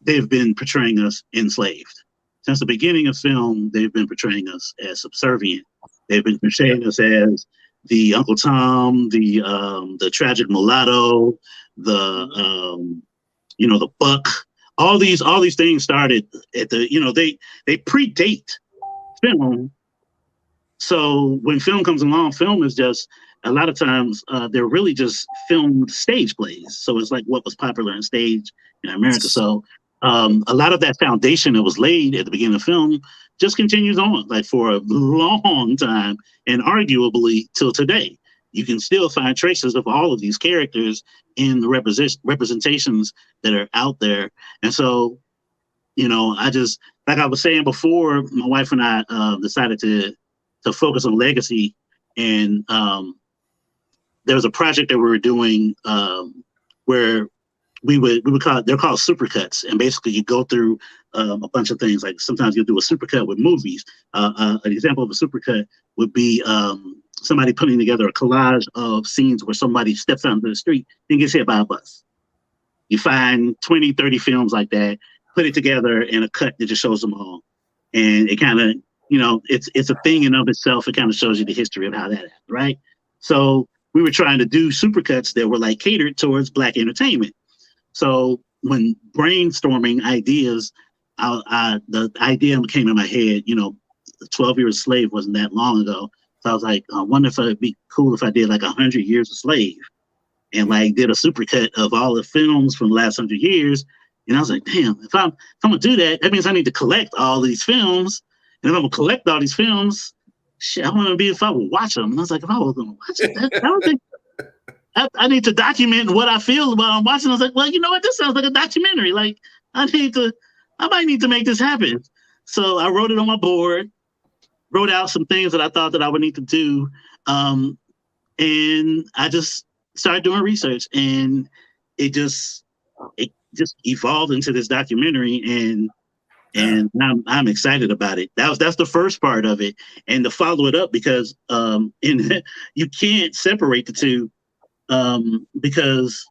they've been portraying us enslaved. Since the beginning of film, they've been portraying us as subservient. They've been portraying us as the Uncle Tom, the tragic mulatto, the buck. All these things started at the, they predate film. So when film comes along, film is just a lot of times they're really just filmed stage plays. So it's like what was popular on stage in America. So a lot of that foundation that was laid at the beginning of film just continues on like for a long time, and arguably till today. You can still find traces of all of these characters in the representations that are out there. And so, I just, like I was saying before, my wife and I decided to focus on legacy. And there was a project that we were doing where we would call it, they're called supercuts. And basically you go through a bunch of things. Like sometimes you'll do a supercut with movies. An example of a supercut would be somebody putting together a collage of scenes where somebody steps out into the street and gets hit by a bus. You find 20, 30 films like that, put it together in a cut that just shows them all. And it kind of, it's a thing in of itself. It kind of shows you the history of how that happened, right? So we were trying to do supercuts that were like catered towards Black entertainment. So when brainstorming ideas, the idea came in my head, 12 Years a Slave wasn't that long ago. So I was like, I wonder if it'd be cool if I did like 100 Years a Slave and like did a supercut of all the films from the last 100 years. And I was like, damn, if I'm gonna do that, that means I need to collect all these films. And if I'm gonna collect all these films, shit, I want to be if I would watch them. And I was like, if I was gonna watch it, I need to document what I feel while I'm watching. I was like, well, you know what? This sounds like a documentary. Like I might need to make this happen. So I wrote it on my board, wrote out some things that I thought that I would need to do. And I just started doing research, and it just evolved into this documentary, and I'm excited about it. That's the first part of it. And to follow it up, because you can't separate the two because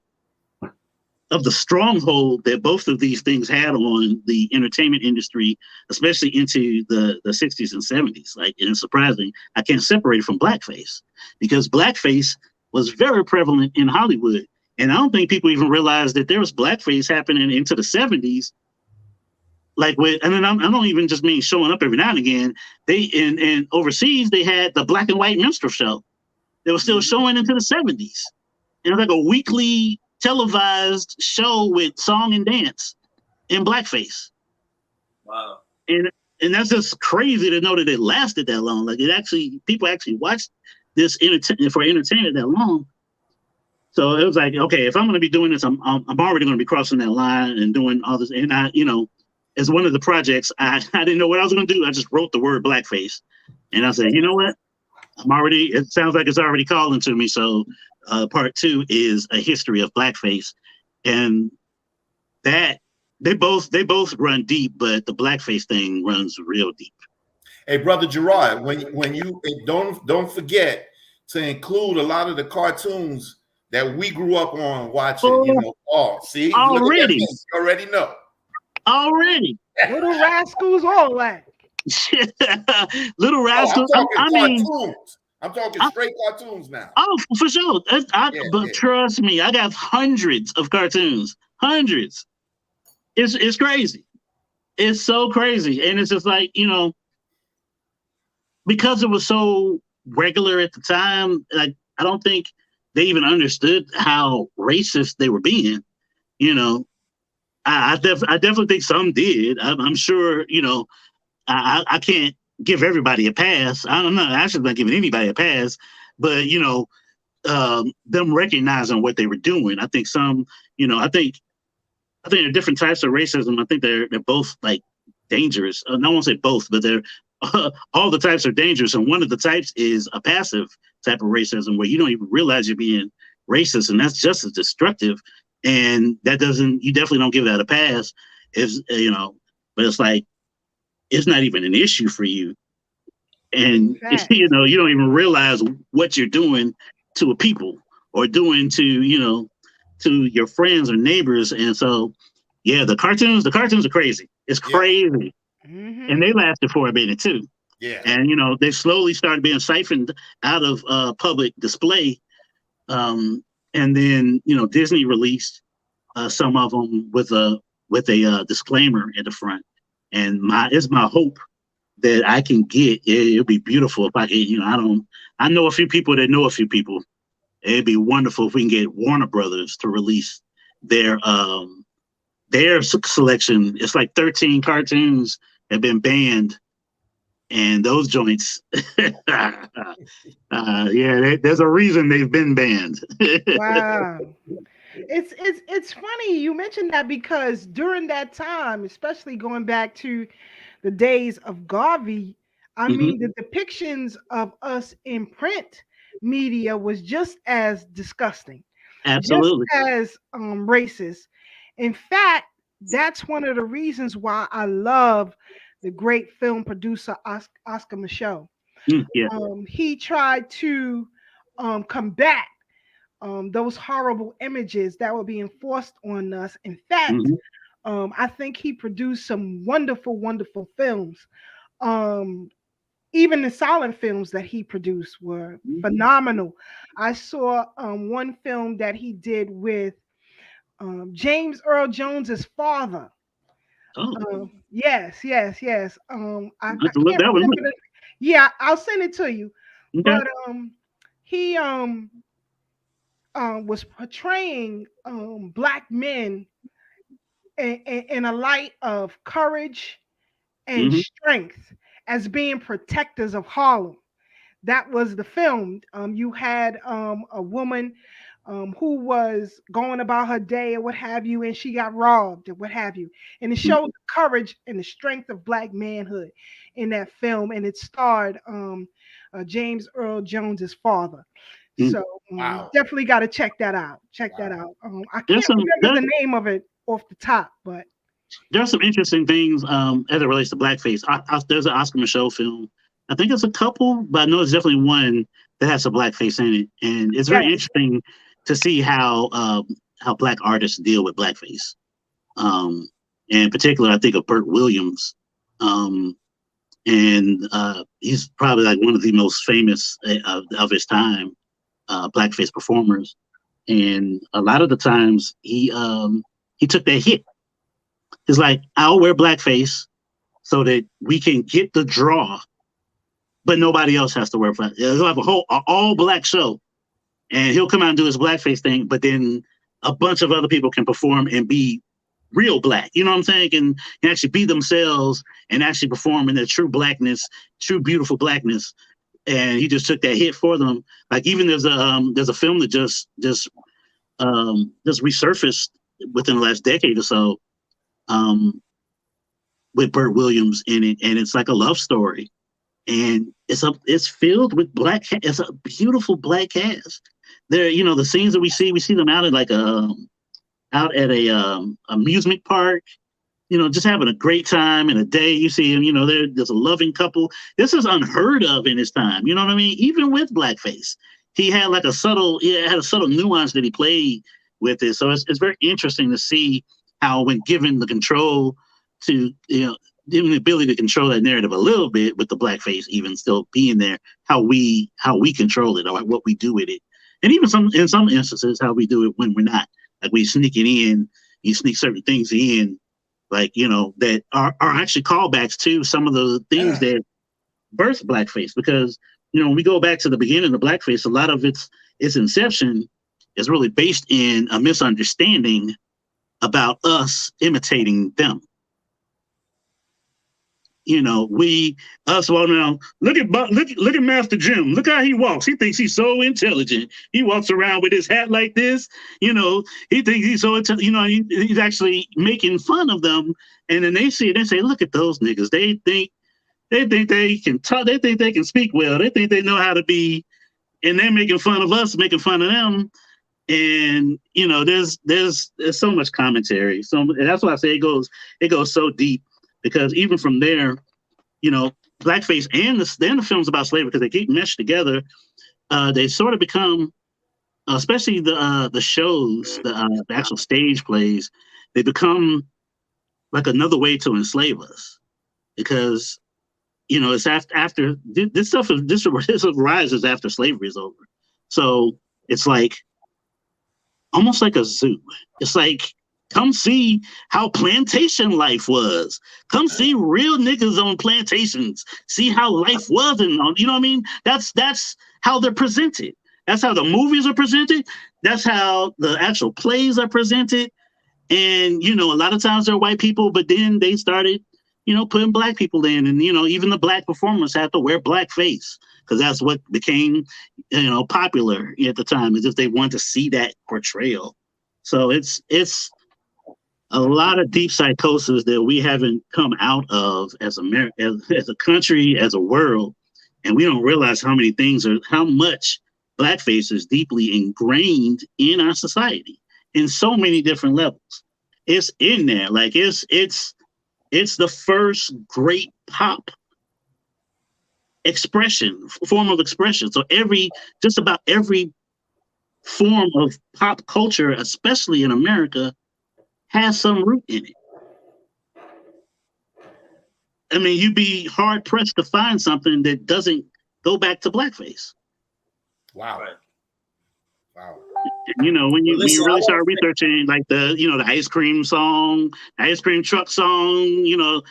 of the stronghold that both of these things had on the entertainment industry, especially into the 60s and 70s. Like, and it's surprising, I can't separate it from blackface, because blackface was very prevalent in Hollywood. And I don't think people even realized that there was blackface happening into the 70s. Like and then I don't even just mean showing up every now and again. They and overseas they had the black and white minstrel show. They were still showing into the 70s. And it was like a weekly televised show with song and dance in blackface. Wow. And that's just crazy to know that it lasted that long. Like people actually watched this for entertainment that long. So it was like, okay, if I'm going to be doing this, I'm already going to be crossing that line and doing all this. And I, as one of the projects, I didn't know what I was going to do. I just wrote the word blackface, and I said, you know what? It sounds like it's already calling to me. So part 2 is a history of blackface, and that they both run deep, but the blackface thing runs real deep. Hey, brother Gerard, when you don't forget to include a lot of the cartoons that we grew up on watching. See, already, you already know. Already, Little Rascals, all that. Little Rascals. I'm talking straight cartoons now. Oh, for sure. Trust me, I got hundreds of cartoons. Hundreds. It's crazy. It's so crazy. And it's just like, because it was so regular at the time, like I don't think they even understood how racist they were being. I definitely think some did. I'm sure, I can't give everybody a pass. I don't know. I should not giving anybody a pass, but them recognizing what they were doing. I think some, I think there are different types of racism. I think they're both like dangerous. I won't say both, but they're all the types are dangerous, and one of the types is a passive type of racism where you don't even realize you're being racist, and that's just as destructive. And that doesn't, you definitely don't give that a pass. It's, you know, but it's like, it's not even an issue for you. And, you know, you don't even realize what you're doing to a people or doing to, you know, to your friends or neighbors. And so, yeah, the cartoons are crazy. It's crazy. Mm-hmm. And they lasted for a minute too. Yeah. And, you know, they slowly started being siphoned out of public display. And then, you know, Disney released some of them with a disclaimer in the front. And it's my hope that I can get. It'd be beautiful if I could, you know, I know a few people that know a few people. It'd be wonderful if we can get Warner Brothers to release their selection. It's like 13 cartoons have been banned, and those joints, there's a reason they've been banned. Wow. It's funny you mentioned that, because during that time, especially going back to the days of Garvey, I mean, the depictions of us in print media was just as disgusting, absolutely, just as racist. In fact, that's one of the reasons why I love the great film producer Oscar Micheaux. He tried to combat those horrible images that were being forced on us. In fact, I think he produced some wonderful, wonderful films. Even the silent films that he produced were phenomenal. I saw one film that he did with James Earl Jones's father. Yes. I can't remember the, yeah, I'll send it to you. Okay. But he was portraying black men in a light of courage and strength as being protectors of Harlem. That was the film. You had a woman who was going about her day or what have you, and she got robbed or what have you. And it showed the courage and the strength of black manhood in that film. And it starred James Earl Jones's father. So definitely got to check that out. I can't remember the name of it off the top, but there's some interesting things as it relates to blackface. There's an Oscar Micheaux film. I think it's a couple, but I know it's definitely one that has some blackface in it, and it's very interesting to see how black artists deal with blackface. In particular, I think of Bert Williams, and he's probably like one of the most famous of his time blackface performers. And a lot of the times he took that hit. It's like, I'll wear blackface so that we can get the draw, but nobody else has to wear black. He'll have an all black show, and he'll come out and do his blackface thing, but then a bunch of other people can perform and be real black. You know what I'm saying? And actually be themselves and actually perform in their true blackness, true beautiful blackness. And he just took that hit for them. Like, even there's a film that just resurfaced within the last decade or so, with Bert Williams in it, and it's like a love story, and it's filled with black. It's a beautiful black cast. There, you know, the scenes that we see them out at like out at a amusement park, you know, just having a great time in a day. You see them, you know, there's a loving couple. This is unheard of in his time. You know what I mean? Even with blackface, he had like a subtle nuance that he played with it. So it's very interesting to see how, when given the control to, you know, given the ability to control that narrative a little bit with the blackface even still being there, how we control it, or what we do with it. And even in some instances, how we do it when we're not. Like, we sneak it in, you sneak certain things in, like, you know, that are actually callbacks to some of the things that birthed blackface. Because, you know, when we go back to the beginning of blackface, a lot of its inception is really based in a misunderstanding about us imitating them. You know, well, now look at Master Jim. Look how he walks. He thinks he's so intelligent. He walks around with his hat like this. You know, he thinks he's so intelligent. You know, he's actually making fun of them. And then they see it and say, "Look at those niggas. They think They think they can talk. They think they can speak well. They think they know how to be, and they're making fun of us, making fun of them. And you know, there's so much commentary. So and that's why I say it goes so deep, because even from there, you know, blackface and the films about slavery, because they keep meshed together, they sort of become, especially the shows, the actual stage plays, they become like another way to enslave us, because you know it's after this stuff rises after slavery is over. So it's like almost like a zoo. It's like, come see how plantation life was. Come see real niggas on plantations. See how life was, and you know what I mean. That's how they're presented. That's how the movies are presented. That's how the actual plays are presented. And, you know, a lot of times they're white people, but then they started, you know, putting black people in. And, you know, even the black performers have to wear blackface, because that's what became, you know, popular at the time, as if they wanted to see that portrayal. So it's a lot of deep psychosis that we haven't come out of as a country, as a world. And we don't realize how much blackface is deeply ingrained in our society in so many different levels. It's in there. Like it's the first great pop form of expression. So just about every form of pop culture, especially in America, has some root in it. I mean, you'd be hard pressed to find something that doesn't go back to blackface. Wow. Wow. You know, when you really start researching, like the ice cream song, ice cream truck song, you know,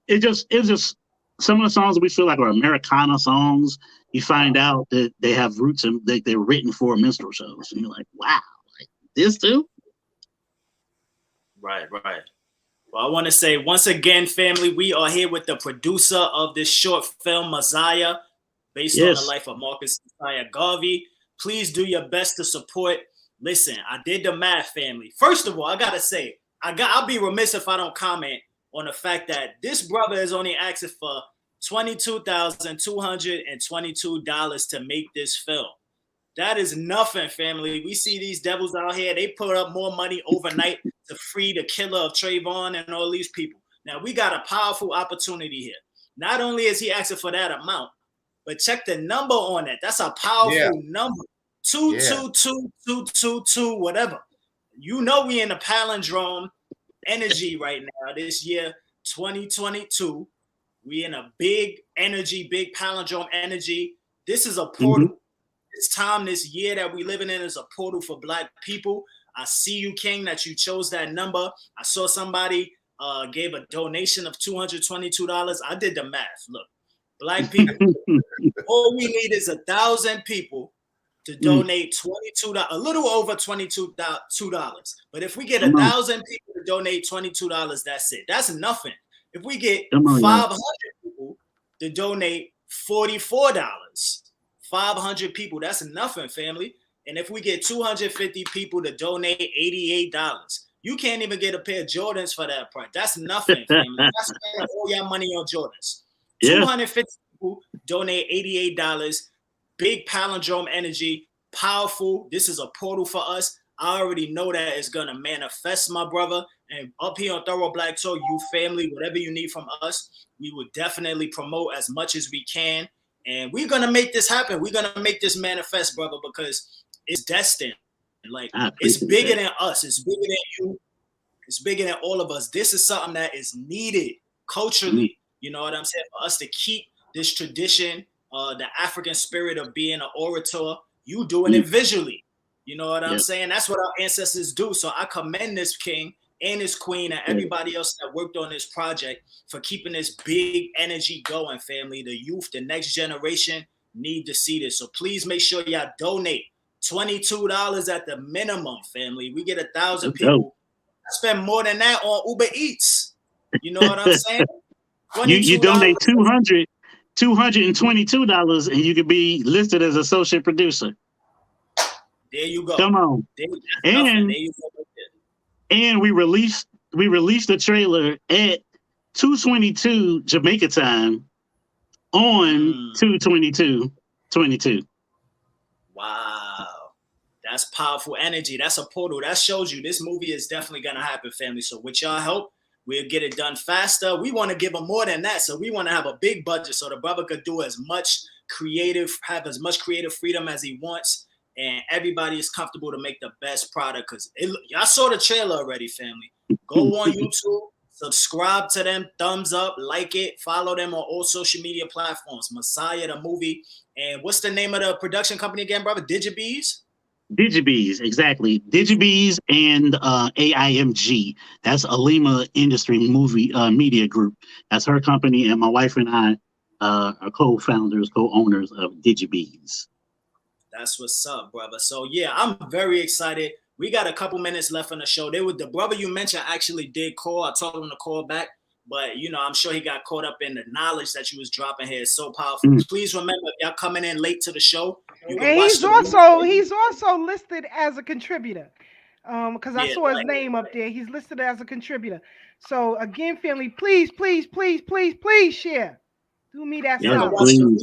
it's just some of the songs that we feel like are Americana songs. You find out that they have roots and they're written for minstrel shows, and you're like, wow, like this too. Right. Well, I want to say once again, family, we are here with the producer of this short film, Mosiah, based on the life of Marcus Mosiah Garvey. Please do your best to support. Listen, I did the math, family. First of all, I gotta say, I'll be remiss if I don't comment on the fact that this brother is only asking for $22,222 to make this film. That is nothing, family. We see these devils out here. They put up more money overnight to free the killer of Trayvon and all these people. Now, we got a powerful opportunity here. Not only is he asking for that amount, but check the number on it. That's a powerful number. 222222, whatever. You know we in the palindrome energy right now. This year, 2022. We in a big energy, big palindrome energy. This is a portal. This time, this year that we living in is a portal for Black people. I see you, King, that you chose that number. I saw somebody gave a donation of $222. I did the math. Look, Black people, all we need is 1,000 people to donate $22, a little over $22. But if we get 1,000 people to donate $22, that's it. That's nothing. If we get 500 people to donate $44, 500 people, that's nothing, family. And if we get 250 people to donate $88, you can't even get a pair of Jordans for that price. That's nothing, family. That's spending all your money on Jordans. 250 people donate $88. Big palindrome energy, powerful. This is a portal for us. I already know that it's gonna manifest, my brother. And up here on Thorough Black Talk, you family, whatever you need from us, we will definitely promote as much as we can. And we're gonna make this happen. We're gonna make this manifest, brother, because it's destined. Like it's bigger than us. It's bigger than you. It's bigger than all of us. This is something that is needed culturally. You know what I'm saying? For us to keep this tradition, the African spirit of being an orator, you doing it visually. You know what I'm saying? That's what our ancestors do. So I commend this king and his queen and everybody else that worked on this project for keeping this big energy going, family. The youth, the next generation need to see this. So please make sure y'all donate $22 at the minimum, family. We get 1,000 people. I spend more than that on Uber Eats. You know what I'm saying? You donate $222 and you could be listed as associate producer. There you go. Come on. And we released the trailer at 2:22 Jamaica time on 2/22/22. Wow. That's powerful energy. That's a portal. That shows you this movie is definitely going to happen, family. So with y'all help, we'll get it done faster. We want to give him more than that. So we want to have a big budget so the brother could do as much have as much creative freedom as he wants. And everybody is comfortable to make the best product. Because y'all saw the trailer already, family. Go on YouTube, subscribe to them, thumbs up, like it, follow them on all social media platforms. Mosiah the Movie. And what's the name of the production company again, brother? Digibees? Digibees, exactly. Digibees and AIMG. That's Alima Industry Movie Media Group. That's her company, and my wife and I are co-founders, co-owners of Digibees. That's what's up, brother. So yeah, I'm very excited. We got a couple minutes left on the show. The brother you mentioned actually did call. I told him to call back, but I'm sure he got caught up in the knowledge that you was dropping here. It's so powerful. Please remember, if y'all coming in late to the show, you can watch he's also listed as a contributor. Because I saw his name up there. He's listed as a contributor. So again, family, please share. Do me that solid.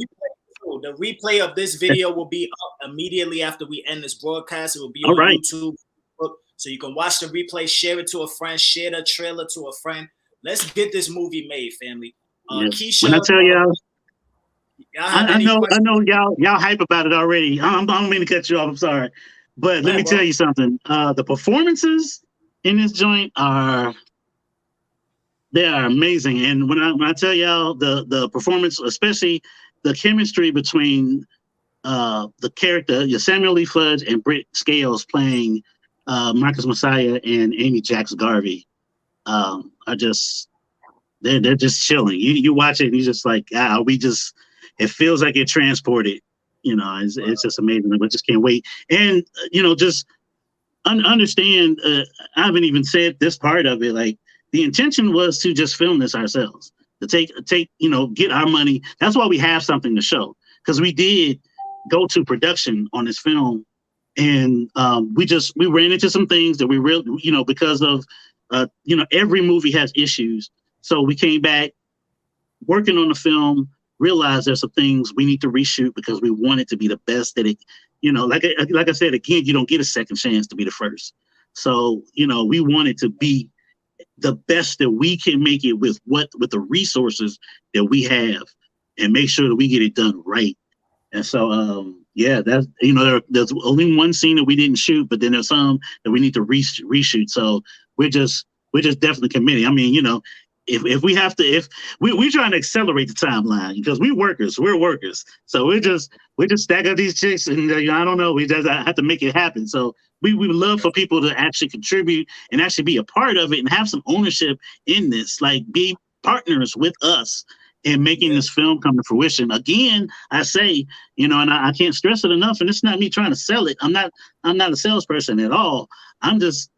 The replay of this video will be up immediately after we end this broadcast. It will be on YouTube, so you can watch the replay, share it to a friend, share the trailer to a friend. Let's get this movie made, family. Keisha, when I tell y'all, I know y'all hype about it already. I don't mean to cut you off. I'm sorry, but let me tell you something. The performances in this joint are amazing, and when I tell y'all the performance, especially the chemistry between the character, Samuel Lee Fudge and Britt Scales playing Marcus Mosiah and Amy Jacks Garvey, are just they're just chilling. You watch it and you're just like, it feels like you're transported. It's just amazing. I just can't wait. And just understand. I haven't even said this part of it. Like, the intention was to just film this ourselves. To take, get our money. That's why we have something to show, because we did go to production on this film, and we ran into some things that we really, because of, every movie has issues. So we came back working on the film, realized there's some things we need to reshoot because we want it to be the best that it, like I said, again, you don't get a second chance to be the first. So, we want it to be the best that we can make it with the resources that we have, and make sure that we get it done right. And so, that's, there's only one scene that we didn't shoot, but then there's some that we need to reshoot. So we're just definitely committed. I mean, if we have to, if we're trying to accelerate the timeline, because we're workers. So we're just stack up these chicks, and I don't know, we just have to make it happen. So we would love for people to actually contribute and actually be a part of it and have some ownership in this, like be partners with us in making this film come to fruition. Again, I say, and I can't stress it enough, and it's not me trying to sell it. I'm not a salesperson at all. I'm just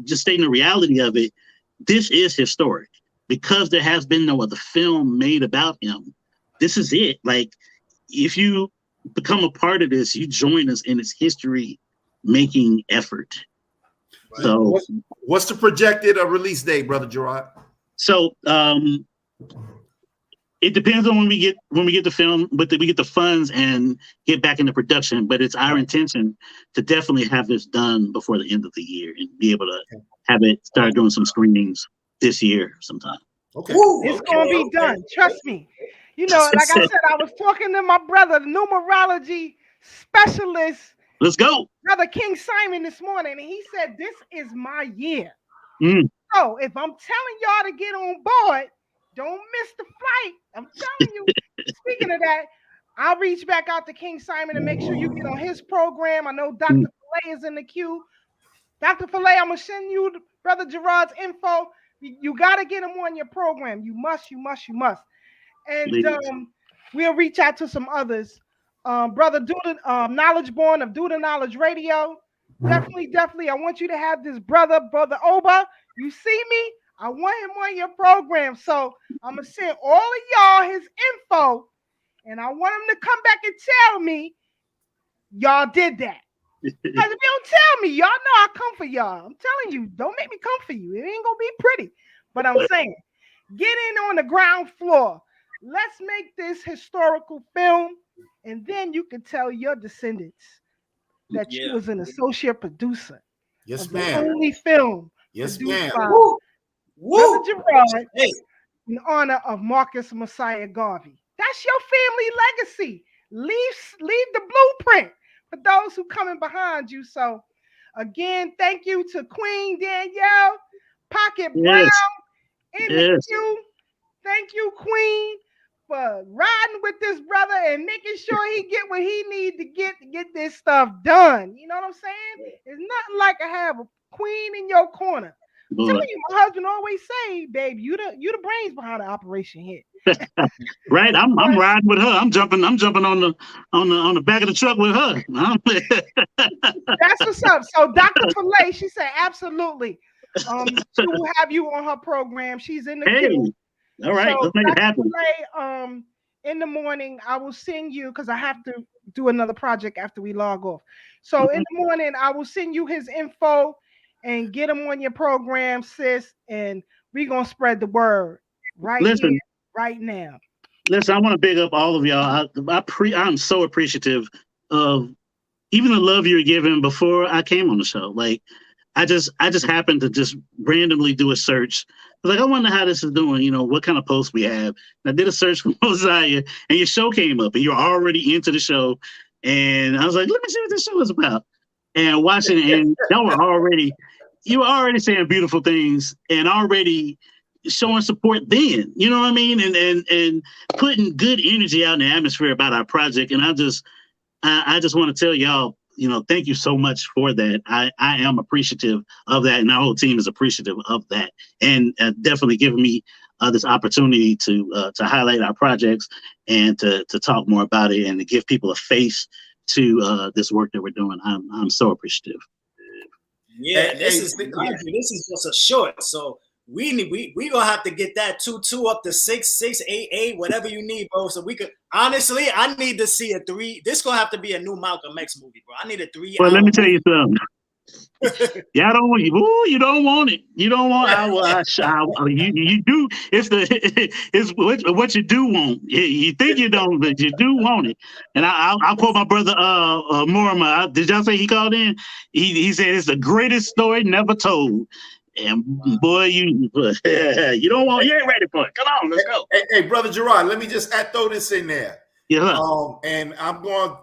stating the reality of it. This is historic, because there has been no other film made about him. This is it. Like, if you become a part of this, you join us in its history-making effort. Right. So, what's the projected release date, Brother Jirard? So, it depends on when we get the film, but we get the funds and get back into production. But it's our intention to definitely have this done before the end of the year and be able to have it start doing some screenings this year sometime. Okay. It's gonna be done. Trust me. Like I said, I was talking to my brother, the numerology specialist. Let's go. Brother King Simon this morning, and he said, "This is my year." So if I'm telling y'all to get on board, don't miss the flight. I'm telling you. Speaking of that, I'll reach back out to King Simon and make sure you get on his program. I know Dr. Filet is in the queue. Dr. Filet, I'm gonna send you Brother Gerard's info. You got to get him on your program. You must. And we'll reach out to some others. Brother Duda, Knowledge Born of Duda Knowledge Radio. Definitely. I want you to have this brother Oba. You see me? I want him on your program. So I'm going to send all of y'all his info. And I want him to come back and tell me y'all did that. Because if you don't tell me, y'all know I come for y'all. I'm telling you, don't make me come for you. It ain't going to be pretty. But I'm saying, Get in on the ground floor. Let's make this historical film, and then you can tell your descendants that you was an associate producer. Yes, of the ma'am. only film Yes, produced ma'am. by Brother Jirard in honor of Marcus Mosiah Garvey. That's your family legacy. Leave the blueprint for those who coming behind you. So again, thank you to Queen Danielle, Pocket Brown, in the queue. Thank you, Queen, for riding with this brother and making sure he get what he need to get this stuff done. You know what I'm saying? It's nothing like to have a queen in your corner. I'm telling you, my husband always say, babe, you the brains behind the operation here. Right, I'm riding with her. I'm jumping on the back of the truck with her. That's what's up. So Dr. Filet, she said absolutely. She will have you on her program. She's in the queue. All right, let's make it happen. Filet, in the morning, I will send you because I have to do another project after we log off. So in the morning, I will send you his info and get him on your program, sis. And we're gonna spread the word here, right now. Listen, I want to big up all of y'all. I'm so appreciative of even the love you were giving before I came on the show. Like, I just happened to just randomly do a search. I was like, I wonder how this is doing, what kind of posts we have. And I did a search for Mosiah, and your show came up, and you're already into the show. And I was like, let me see what this show is about. And watching it, and you were already saying beautiful things and already showing support then, you know what I mean? And putting good energy out in the atmosphere about our project. And I just want to tell y'all, thank you so much for that. I am appreciative of that, and our whole team is appreciative of that, and definitely giving me this opportunity to highlight our projects and to talk more about it and to give people a face to this work that we're doing. I'm so appreciative. Yeah, this is just a short, so we gonna have to get that 2 up to 6, 8, whatever you need, bro. So we could honestly, I need to see a 3. This gonna have to be a new Malcolm X movie, bro. I need a 3. Well, let me tell you something. Y'all don't want you don't want it. You don't want. You do. It's what you do want. You think you don't, but you do want it. And I'll quote my brother Miriam. Did y'all say he called in? He said it's the greatest story never told. And boy, you don't want. You ain't ready for it. Come on, let's go. Hey, brother Gerard, let me just throw this in there. Yeah. And I'm going to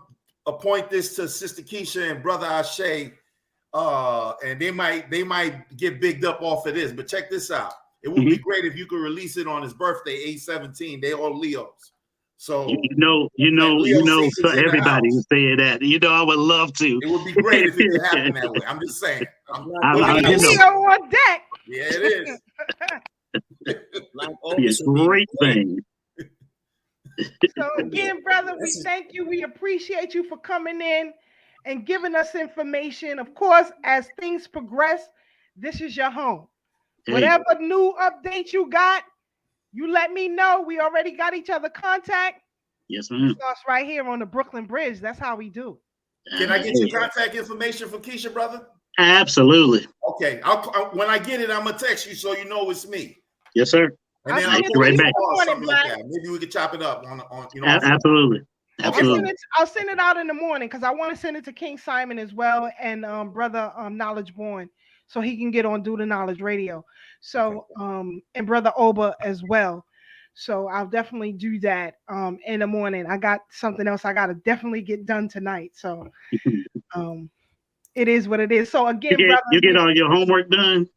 appoint this to Sister Keisha and brother Ashe. And they might get bigged up off of this, but check this out. It would be great if you could release it on his birthday, age 17. They all Leos. So so everybody is saying that. I would love to. It would be great if it could happen that way. I'm just saying. Leo on deck. Yeah, it is. It's a great thing. So again, brother, we thank you. We appreciate you for coming in and giving us information. Of course, as things progress, this is your home. Hey. Whatever new updates you got, you let me know. We already got each other contact. Yes, ma'am. It's right here on the Brooklyn Bridge. That's how we do. Can I get your contact information from Keisha, brother? Absolutely. Okay. When I get it, I'm gonna text you so you know it's me. Yes, sir. And then I'll right back. Maybe we could chop it up on Absolutely. Absolutely. I'll send it out in the morning because I want to send it to King Simon as well and brother Knowledge Born so he can get on Do the Knowledge Radio. So and brother Oba as well. So I'll definitely do that in the morning. I got something else I got to definitely get done tonight. So it is what it is. So again, you get all your homework done.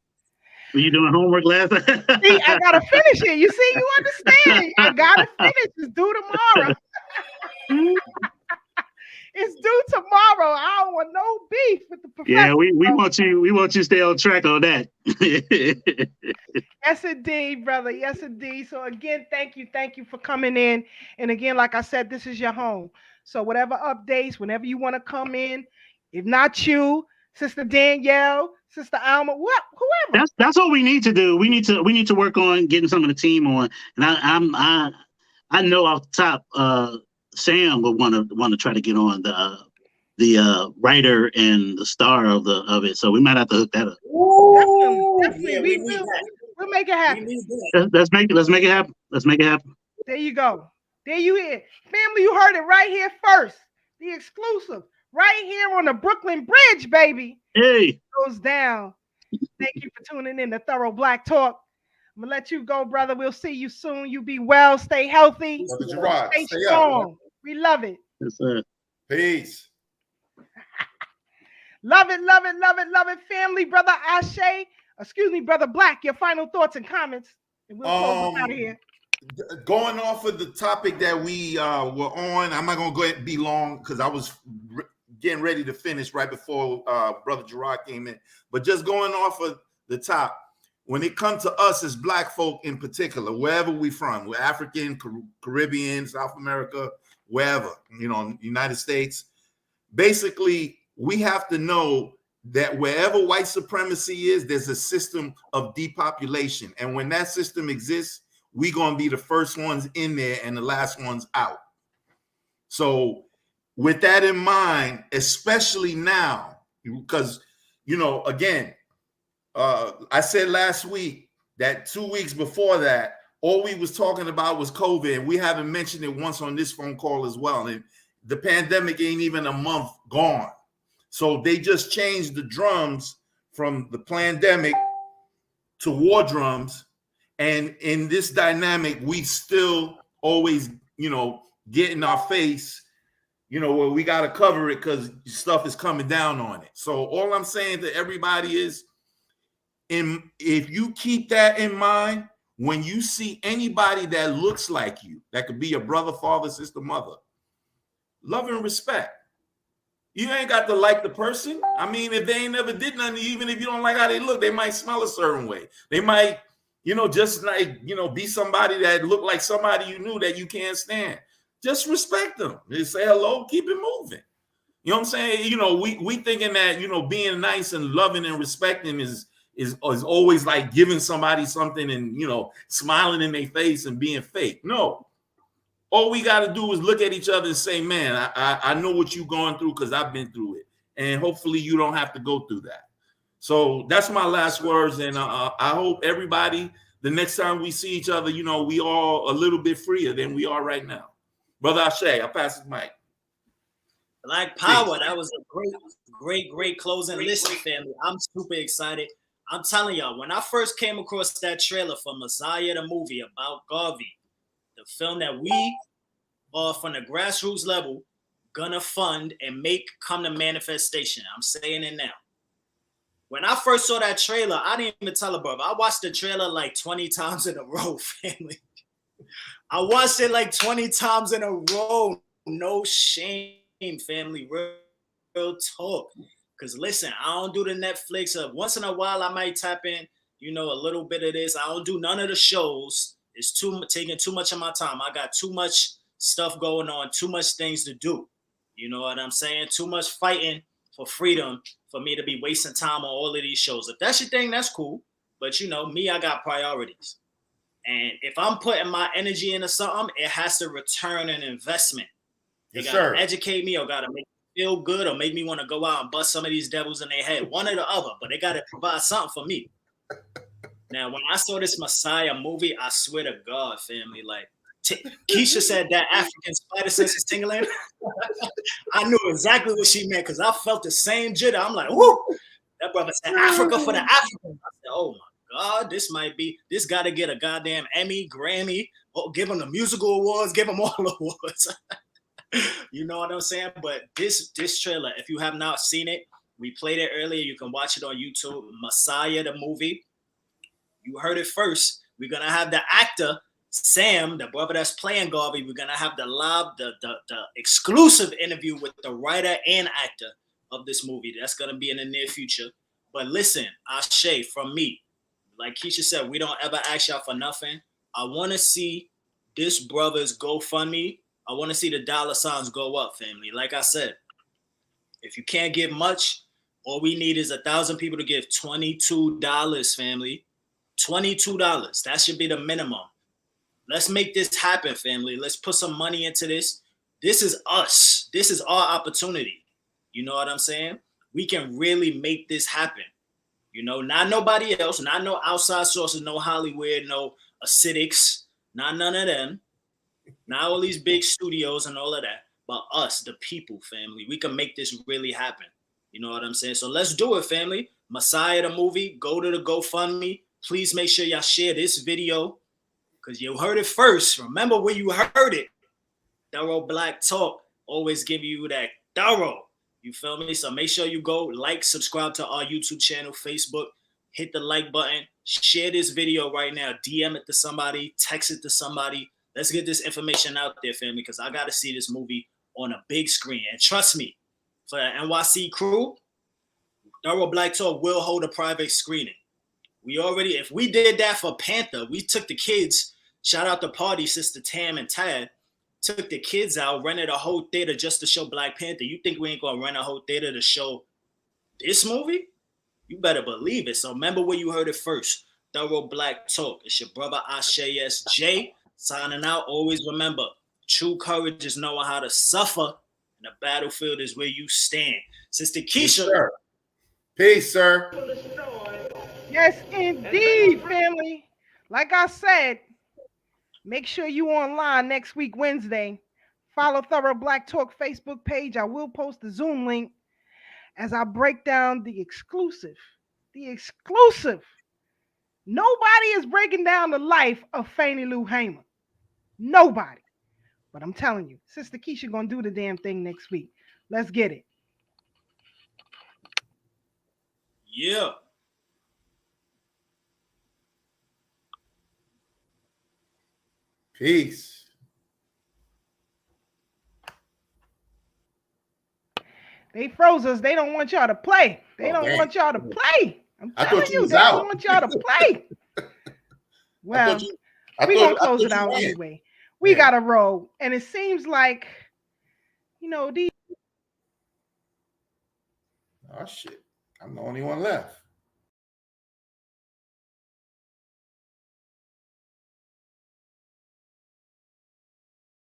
Were you doing homework last night? See, I gotta finish it. You see, you understand. I gotta finish. It's due tomorrow. It's due tomorrow. I don't want no beef with the professor. Yeah, we want you to stay on track on that. Yes, indeed, brother. Yes, indeed. So again, thank you for coming in. And again, like I said, this is your home. So whatever updates, whenever you want to come in, if not you, Sister Danielle, Sister Alma, whoever. That's what we need to do. We need to work on getting some of the team on. And I know off the top, Sam would want to try to get on the writer and the star of it. So we might have to hook that up. Definitely. We'll make it happen. Let's make it happen. Let's make it happen. There you go. There you hear. Family, you heard it right here first. The exclusive. Right here on the Brooklyn Bridge, baby. Hey. Goes down. Thank you for tuning in to Thorough Black Talk. I'm going to let you go, brother. We'll see you soon. You be well. Stay healthy. Gerard, stay stay strong. We love it. Yes, sir. Peace. Love it, love it, love it, love it, family. Brother Ashe, excuse me, Brother Black, your final thoughts and comments, and we'll close out of here. Going off of the topic that we were on, I'm not going to go ahead and be long because I was getting ready to finish right before Brother Jirard came in. But just going off of the top, when it comes to us as Black folk in particular, wherever we're from, we're African, Caribbean, South America, wherever, United States, basically, we have to know that wherever white supremacy is, there's a system of depopulation. And when that system exists, we're going to be the first ones in there and the last ones out. So with that in mind, especially now, because, again, I said last week that 2 weeks before that, all we was talking about was COVID, and we haven't mentioned it once on this phone call as well. And the pandemic ain't even a month gone. So they just changed the drums from the pandemic to war drums. And in this dynamic, we still always, get in our face, where we got to cover it because stuff is coming down on it. So all I'm saying to everybody is, if you keep that in mind, when you see anybody that looks like you, that could be your brother, father, sister, mother, love and respect. You ain't got to like the person. I mean, if they ain't never did nothing, even if you don't like how they look, they might smell a certain way. They might, just like, be somebody that look like somebody you knew that you can't stand. Just respect them. Just say hello, keep it moving. You know what I'm saying? We thinking that, being nice and loving and respecting is always like giving somebody something and, smiling in their face and being fake. No. All we got to do is look at each other and say, man, I know what you're going through because I've been through it. And hopefully you don't have to go through that. So that's my last words. And I hope everybody, the next time we see each other, we all a little bit freer than we are right now. Brother Ashe, I'll pass the mic. Black Power, that was a great closing. Listen, family, I'm super excited. I'm telling y'all, when I first came across that trailer for Mosiah the Movie about Garvey, the film that we are from the grassroots level gonna fund and make come to manifestation. I'm saying it now. When I first saw that trailer, I didn't even tell a brother. I watched the trailer like 20 times in a row, family. I watched it like 20 times in a row. No shame, family. Real talk. Because listen, I don't do the Netflix. Once in a while, I might tap in, a little bit of this. I don't do none of the shows. It's taking too much of my time. I got too much stuff going on, too much things to do. You know what I'm saying? Too much fighting for freedom for me to be wasting time on all of these shows. If that's your thing, that's cool. But me, I got priorities. And if I'm putting my energy into something, it has to return an investment. They gotta educate me or gotta make me feel good or make me want to go out and bust some of these devils in their head. One or the other, but they gotta provide something for me. Now, when I saw this Mosiah movie, I swear to God, family, like Keisha said that African spider sense is tingling. I knew exactly what she meant because I felt the same jitter. I'm like, whoo! That brother said Africa for the Africans. I said, oh my God, this got to get a goddamn Emmy, Grammy, give them the musical awards, give them all awards. You know what I'm saying? But this trailer, if you have not seen it, we played it earlier. You can watch it on YouTube. Mosiah the Movie. You heard it first. We're gonna have the actor Sam, the brother that's playing Garvey. We're gonna have the exclusive interview with the writer and actor of this movie. That's gonna be in the near future. But listen, Ashe, from me, like Keisha said, we don't ever ask y'all for nothing. I want to see this brother's GoFundMe. I want to see the dollar signs go up, family. Like I said, if you can't give much, all we need is 1,000 people to give $22, family. $22. That should be the minimum. Let's make this happen, family. Let's put some money into this. This is us. This is our opportunity. You know what I'm saying? We can really make this happen. You know, not nobody else, not no outside sources, no Hollywood, no acidics, not none of them. Not all these big studios and all of that, but us, the people, family. We can make this really happen. You know what I'm saying? So let's do it, family. Mosiah the Movie, go to the GoFundMe. Please make sure y'all share this video because you heard it first. Remember where you heard it. Thorough Black Talk always give you that thorough. You feel me? So make sure you go like, subscribe to our YouTube channel, Facebook, hit the like button, share this video right now, DM it to somebody, text it to somebody. Let's get this information out there, family, because I got to see this movie on a big screen. And trust me, for the NYC crew, Thorough Black Talk will hold a private screening. If we did that for Panther, we took the kids, shout out to Party, Sister Tam and Tad, took the kids out, rented a whole theater just to show Black Panther. You think we ain't going to rent a whole theater to show this movie? You better believe it. So remember where you heard it first. Thorough Black Talk. It's your brother Ashe SJ signing out. Always remember, true courage is knowing how to suffer, and the battlefield is where you stand. Sister Keisha. Yes, sir. Peace, sir. Yes, indeed, family. Like I said, make sure you online next week, Wednesday. Follow Thorough Black Talk Facebook page. I will post the Zoom link as I break down the exclusive. Nobody is breaking down the life of Fannie Lou Hamer. Nobody. But I'm telling you, Sister Keisha gonna do the damn thing next week. Let's get it. Yeah. Peace. They froze us. They don't want y'all to play. They don't want y'all to play. I'm telling you, they don't want y'all to play. Well, we're going to close it out anyway. We got to roll. And it seems like, these. Oh, shit. I'm the only one left.